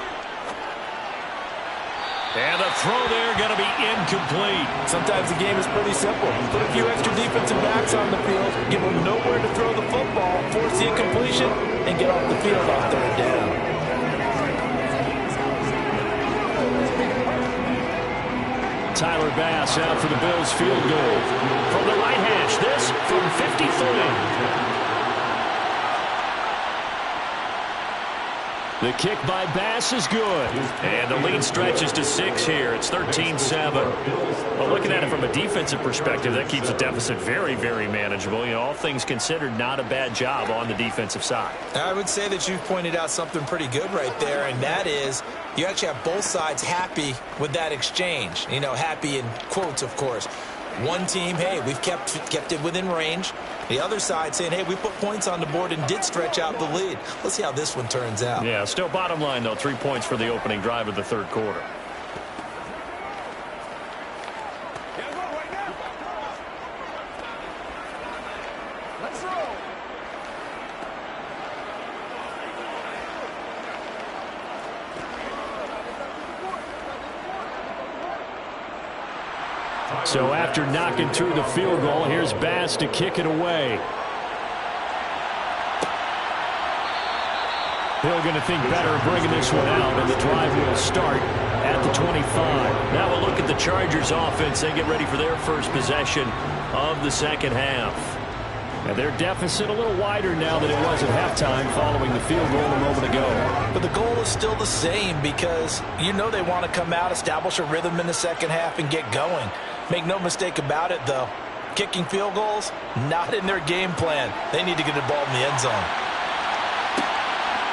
And the throw there going to be incomplete. Sometimes the game is pretty simple. Put a few extra defensive backs on the field, give them nowhere to throw the football, force the incompletion, and get off the field on 3rd down. Tyler Bass out for the Bills field goal. From the right hash, this from 53. The kick by Bass is good. And the lead stretches to 6 here. It's 13-7. Well, looking at it from a defensive perspective, that keeps the deficit very, very manageable. You know, all things considered, not a bad job on the defensive side. I would say that you've pointed out something pretty good right there, and that is you actually have both sides happy with that exchange. You know, happy in quotes, of course. One team, hey, we've kept it within range. The other side saying, hey, we put points on the board and did stretch out the lead. Let's see how this one turns out. Yeah, still bottom line, though, 3 points for the opening drive of the 3rd quarter. Let's roll. So after knocking through the field goal, here's Bass to kick it away. Hill going to think better of bringing this one out, and the drive will start at the 25. Now we'll look at the Chargers offense. They get ready for their first possession of the second half. And their deficit a little wider now than it was at halftime following the field goal a moment ago. But the goal is still the same, because you know they want to come out, establish a rhythm in the second half, and get going. Make no mistake about it, though. kicking field goals, not in their game plan. They need to get the ball in the end zone.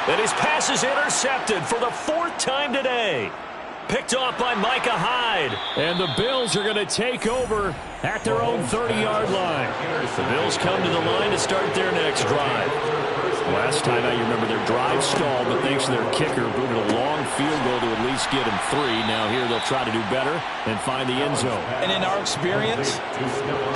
And his pass is intercepted for the 4th time today. Picked off by Micah Hyde. And the Bills are going to take over at their own 30-yard line. The Bills come to the line to start their next drive. Last time out, you remember their drive stalled, but thanks to their kicker, booted a long field goal to at least get him 3. Now here they'll try to do better and find the end zone. And in our experience,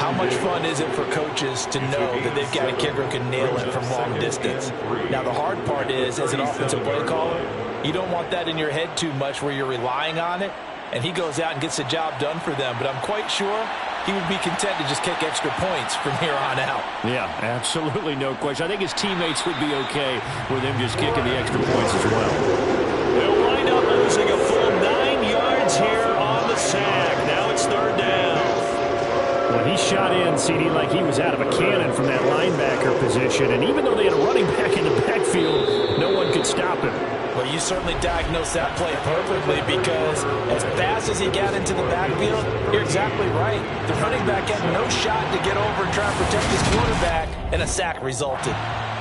how much fun is it for coaches to know that they've got a kicker who can nail it from long distance? Now the hard part is, as an offensive play caller, you don't want that in your head too much where you're relying on it, and he goes out and gets the job done for them. But I'm quite sure he would be content to just kick extra points from here on out. Yeah, absolutely no question. I think his teammates would be okay with him just kicking the extra points as well. They'll wind up losing a full 9 yards here on the sack. Now it's 3rd down. When he shot in, CD, like he was out of a cannon from that linebacker position, and even though they had a running back in the backfield, no one could stop him. Well, you certainly diagnosed that play perfectly, because as fast as he got into the backfield, you're exactly right. The running back had no shot to get over and try to protect his quarterback, and a sack resulted.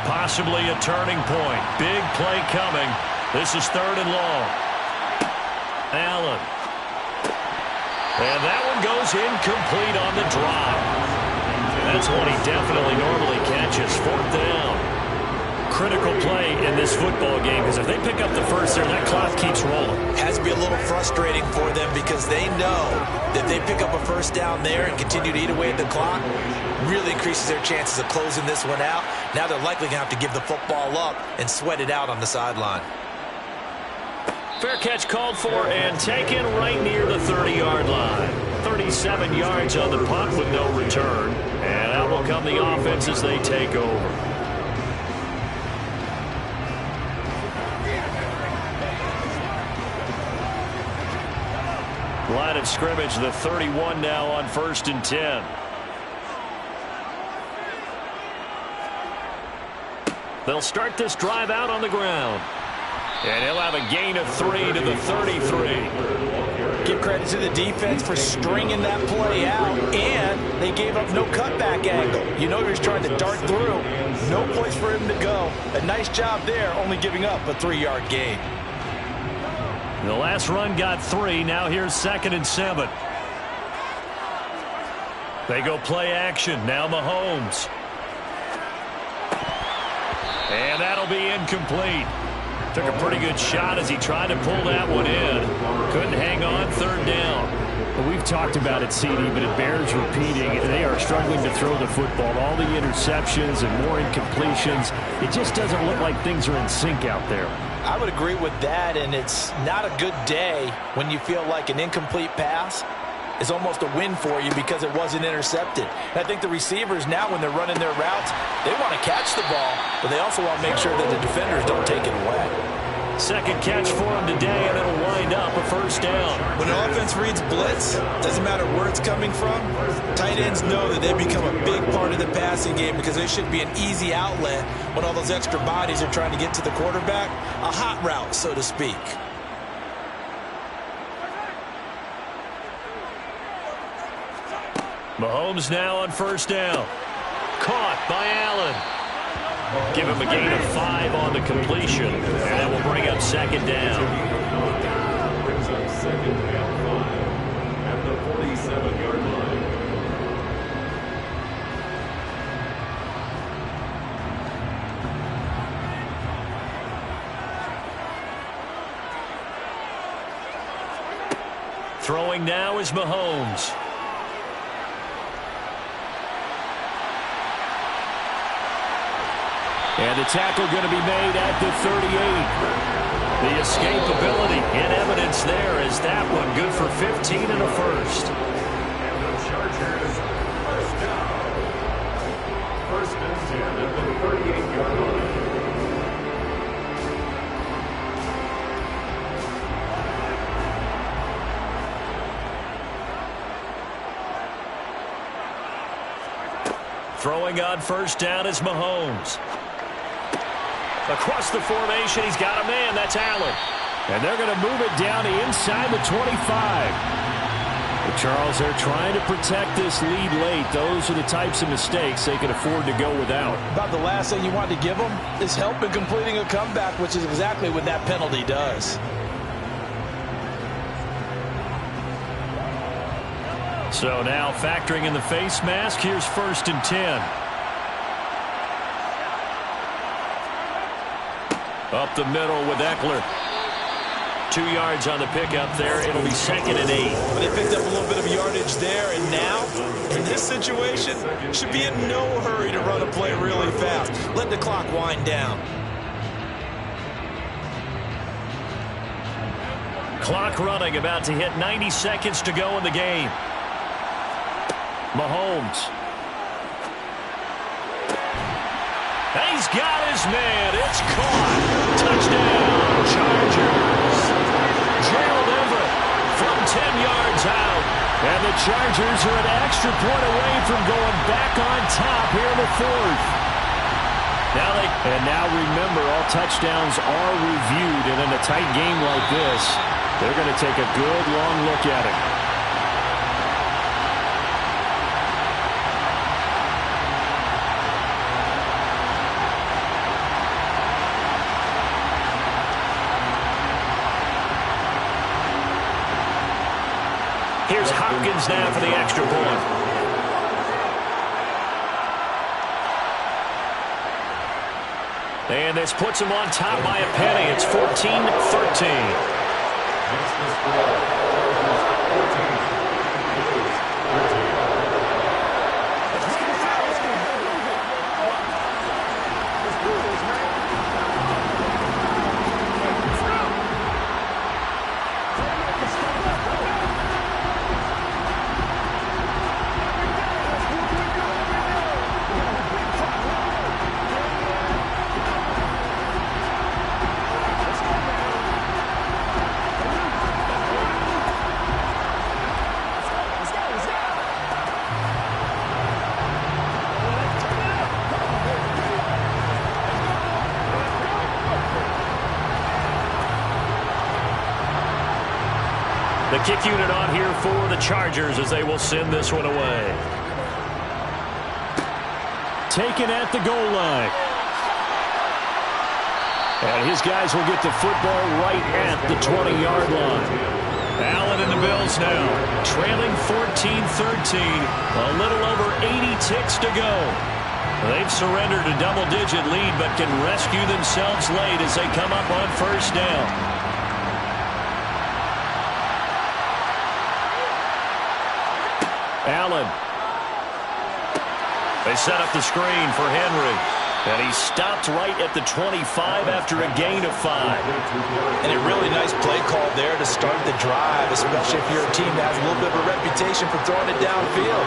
Possibly a turning point. Big play coming. This is 3rd and long. Allen. And that one goes incomplete on the drop. That's one he definitely normally catches. 4th down. Critical play in this football game, because if they pick up the first there, that clock keeps rolling. Has to be a little frustrating for them, because they know that they pick up a first down there and continue to eat away at the clock, really increases their chances of closing this one out. Now they're likely going to have to give the football up and sweat it out on the sideline. Fair catch called for and taken right near the 30-yard line. 37 yards on the punt with no return. And out will come the offense as they take over. Line of scrimmage, the 31 now on 1st and 10. They'll start this drive out on the ground. And he'll have a gain of 3 to the 33. Give credit to the defense for stringing that play out, and they gave up no cutback angle. You know he was trying to dart through. No place for him to go. A nice job there, only giving up a 3-yard gain. The last run got 3. Now here's 2nd and 7. They go play action. Now Mahomes. And that'll be incomplete. Took a pretty good shot as he tried to pull that one in. Couldn't hang on. 3rd down. Well, we've talked about it, CD, but it bears repeating. They are struggling to throw the football. All the interceptions and more incompletions. It just doesn't look like things are in sync out there. I would agree with that, and it's not a good day when you feel like an incomplete pass is almost a win for you because it wasn't intercepted. And I think the receivers now, when they're running their routes, they want to catch the ball, but they also want to make sure that the defenders don't take it away. 2nd catch for him today, and it'll wind up a 1st down. When an offense reads blitz, doesn't matter where it's coming from, tight ends know that they become a big part of the passing game, because they should be an easy outlet when all those extra bodies are trying to get to the quarterback. A hot route, so to speak. Mahomes now on 1st down. Caught by Allen. Give him a gain of 5 on the completion, and that will bring up 2nd down. Brings up 2nd and 5 at the 47-yard line. Throwing now is Mahomes. And the tackle going to be made at the 38. The escapability in evidence there is that one good for 15 and a 1st. And the Chargers, 1st down. 1st and 10 at the 38-yard line. Throwing on 1st down is Mahomes. Across the formation, he's got a man. That's Allen. And they're going to move it down to inside the 25. The Charles, they're trying to protect this lead late. Those are the types of mistakes they can afford to go without. About the last thing you want to give them is help in completing a comeback, which is exactly what that penalty does. So now factoring in the face mask, here's 1st and 10. Up the middle with Eckler. 2 yards on the pickup there. It'll be 2nd and 8. They picked up a little bit of yardage there, and now, in this situation, should be in no hurry to run a play really fast. Let the clock wind down. Clock running, about to hit 90 seconds to go in the game. Mahomes. He's got his man. It's caught. Touchdown, Chargers. Gerald Everett from 10 yards out. And the Chargers are an extra point away from going back on top here in the 4th. Now remember, all touchdowns are reviewed, and in a tight game like this, they're going to take a good long look at it. Here's Hopkins now for the extra point. And this puts him on top by a penny. It's 14-13. The kick unit on here for the Chargers as they will send this one away. Taken at the goal line. And his guys will get the football right at the 20-yard line. Allen and the Bills now, trailing 14-13. A little over 80 ticks to go. They've surrendered a double-digit lead but can rescue themselves late as they come up on 1st down. Allen. They set up the screen for Henry. And he stopped right at the 25 after a gain of 5. And a really nice play call there to start the drive, especially if you're a team that has a little bit of a reputation for throwing it downfield.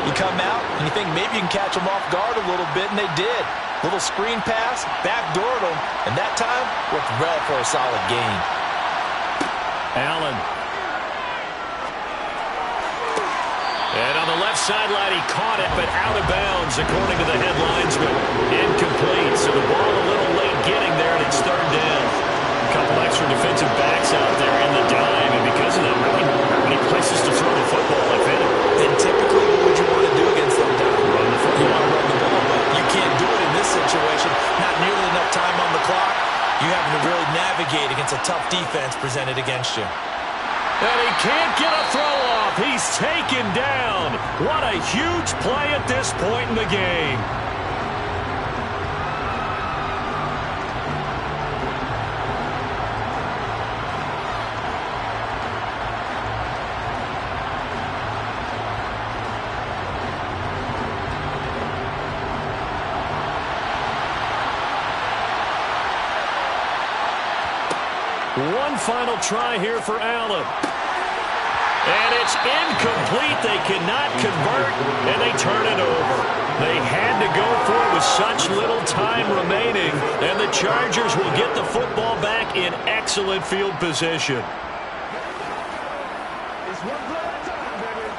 You come out and you think maybe you can catch them off guard a little bit, and they did. Little screen pass, backdoored them, and that time worked well for a solid gain. Allen. And on the left sideline, he caught it, but out of bounds, according to the headlines, but incomplete. So the ball a little late getting there, and it's 3rd down. A couple extra defensive backs out there in the dime, and because of that, really not many places to throw the football, if any. And typically, what would you want to do against them down? Run the football. You want to run the ball, but you can't do it in this situation. Not nearly enough time on the clock. You having to really navigate against a tough defense presented against you. And he can't get a throw off. He's taken down. What a huge play at this point in the game. One final try here for Allen. And it's incomplete. They cannot convert, and they turn it over. They had to go for it with such little time remaining, and the Chargers will get the football back in excellent field position. It's one play at a time, baby.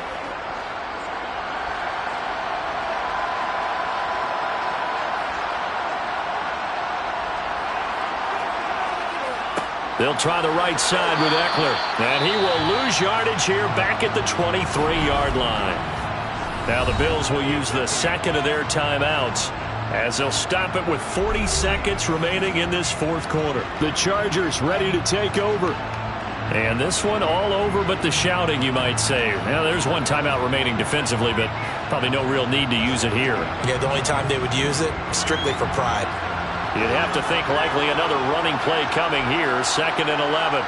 They'll try the right side with Eckler. And he will lose yardage here back at the 23-yard line. Now the Bills will use the second of their timeouts as they'll stop it with 40 seconds remaining in this fourth quarter. The Chargers ready to take over. And this one all over but the shouting, you might say. Now, there's one timeout remaining defensively, but probably no real need to use it here. Yeah, the only time they would use it, strictly for pride. You'd have to think likely another running play coming here, 2nd and 11.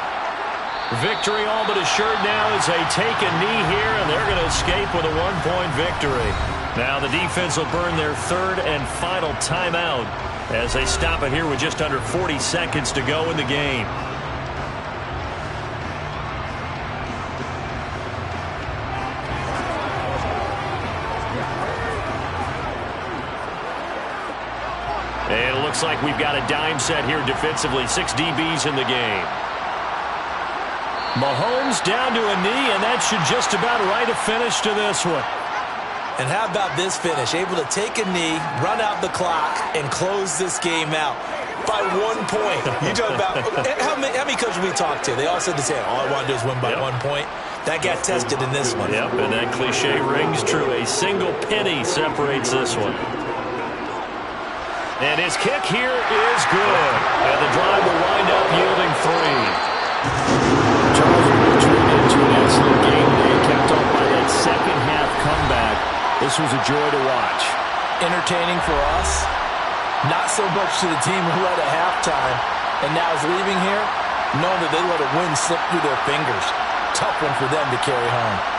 Victory all but assured now as they take a knee here, and they're going to escape with a 1-point victory. Now the defense will burn their third and final timeout as they stop it here with just under 40 seconds to go in the game. And it looks like we've got a dime set here defensively. 6 DBs in the game. Mahomes down to a knee, and that should just about write a finish to this one. And how about this finish? Able to take a knee, run out the clock, and close this game out by 1 point. You talk about how many coaches we talked to? They all said the same. All I want to do is win by 1 point. That got tested in this one. Yep, and that cliche rings true. A single penny separates this one. And his kick here is good. And the drive will wind up yielding 3. Charles will retreat into an excellent game day, capped off by that second-half comeback. This was a joy to watch. Entertaining for us. Not so much to the team who led at halftime and now is leaving here, knowing that they let a win slip through their fingers. Tough one for them to carry home.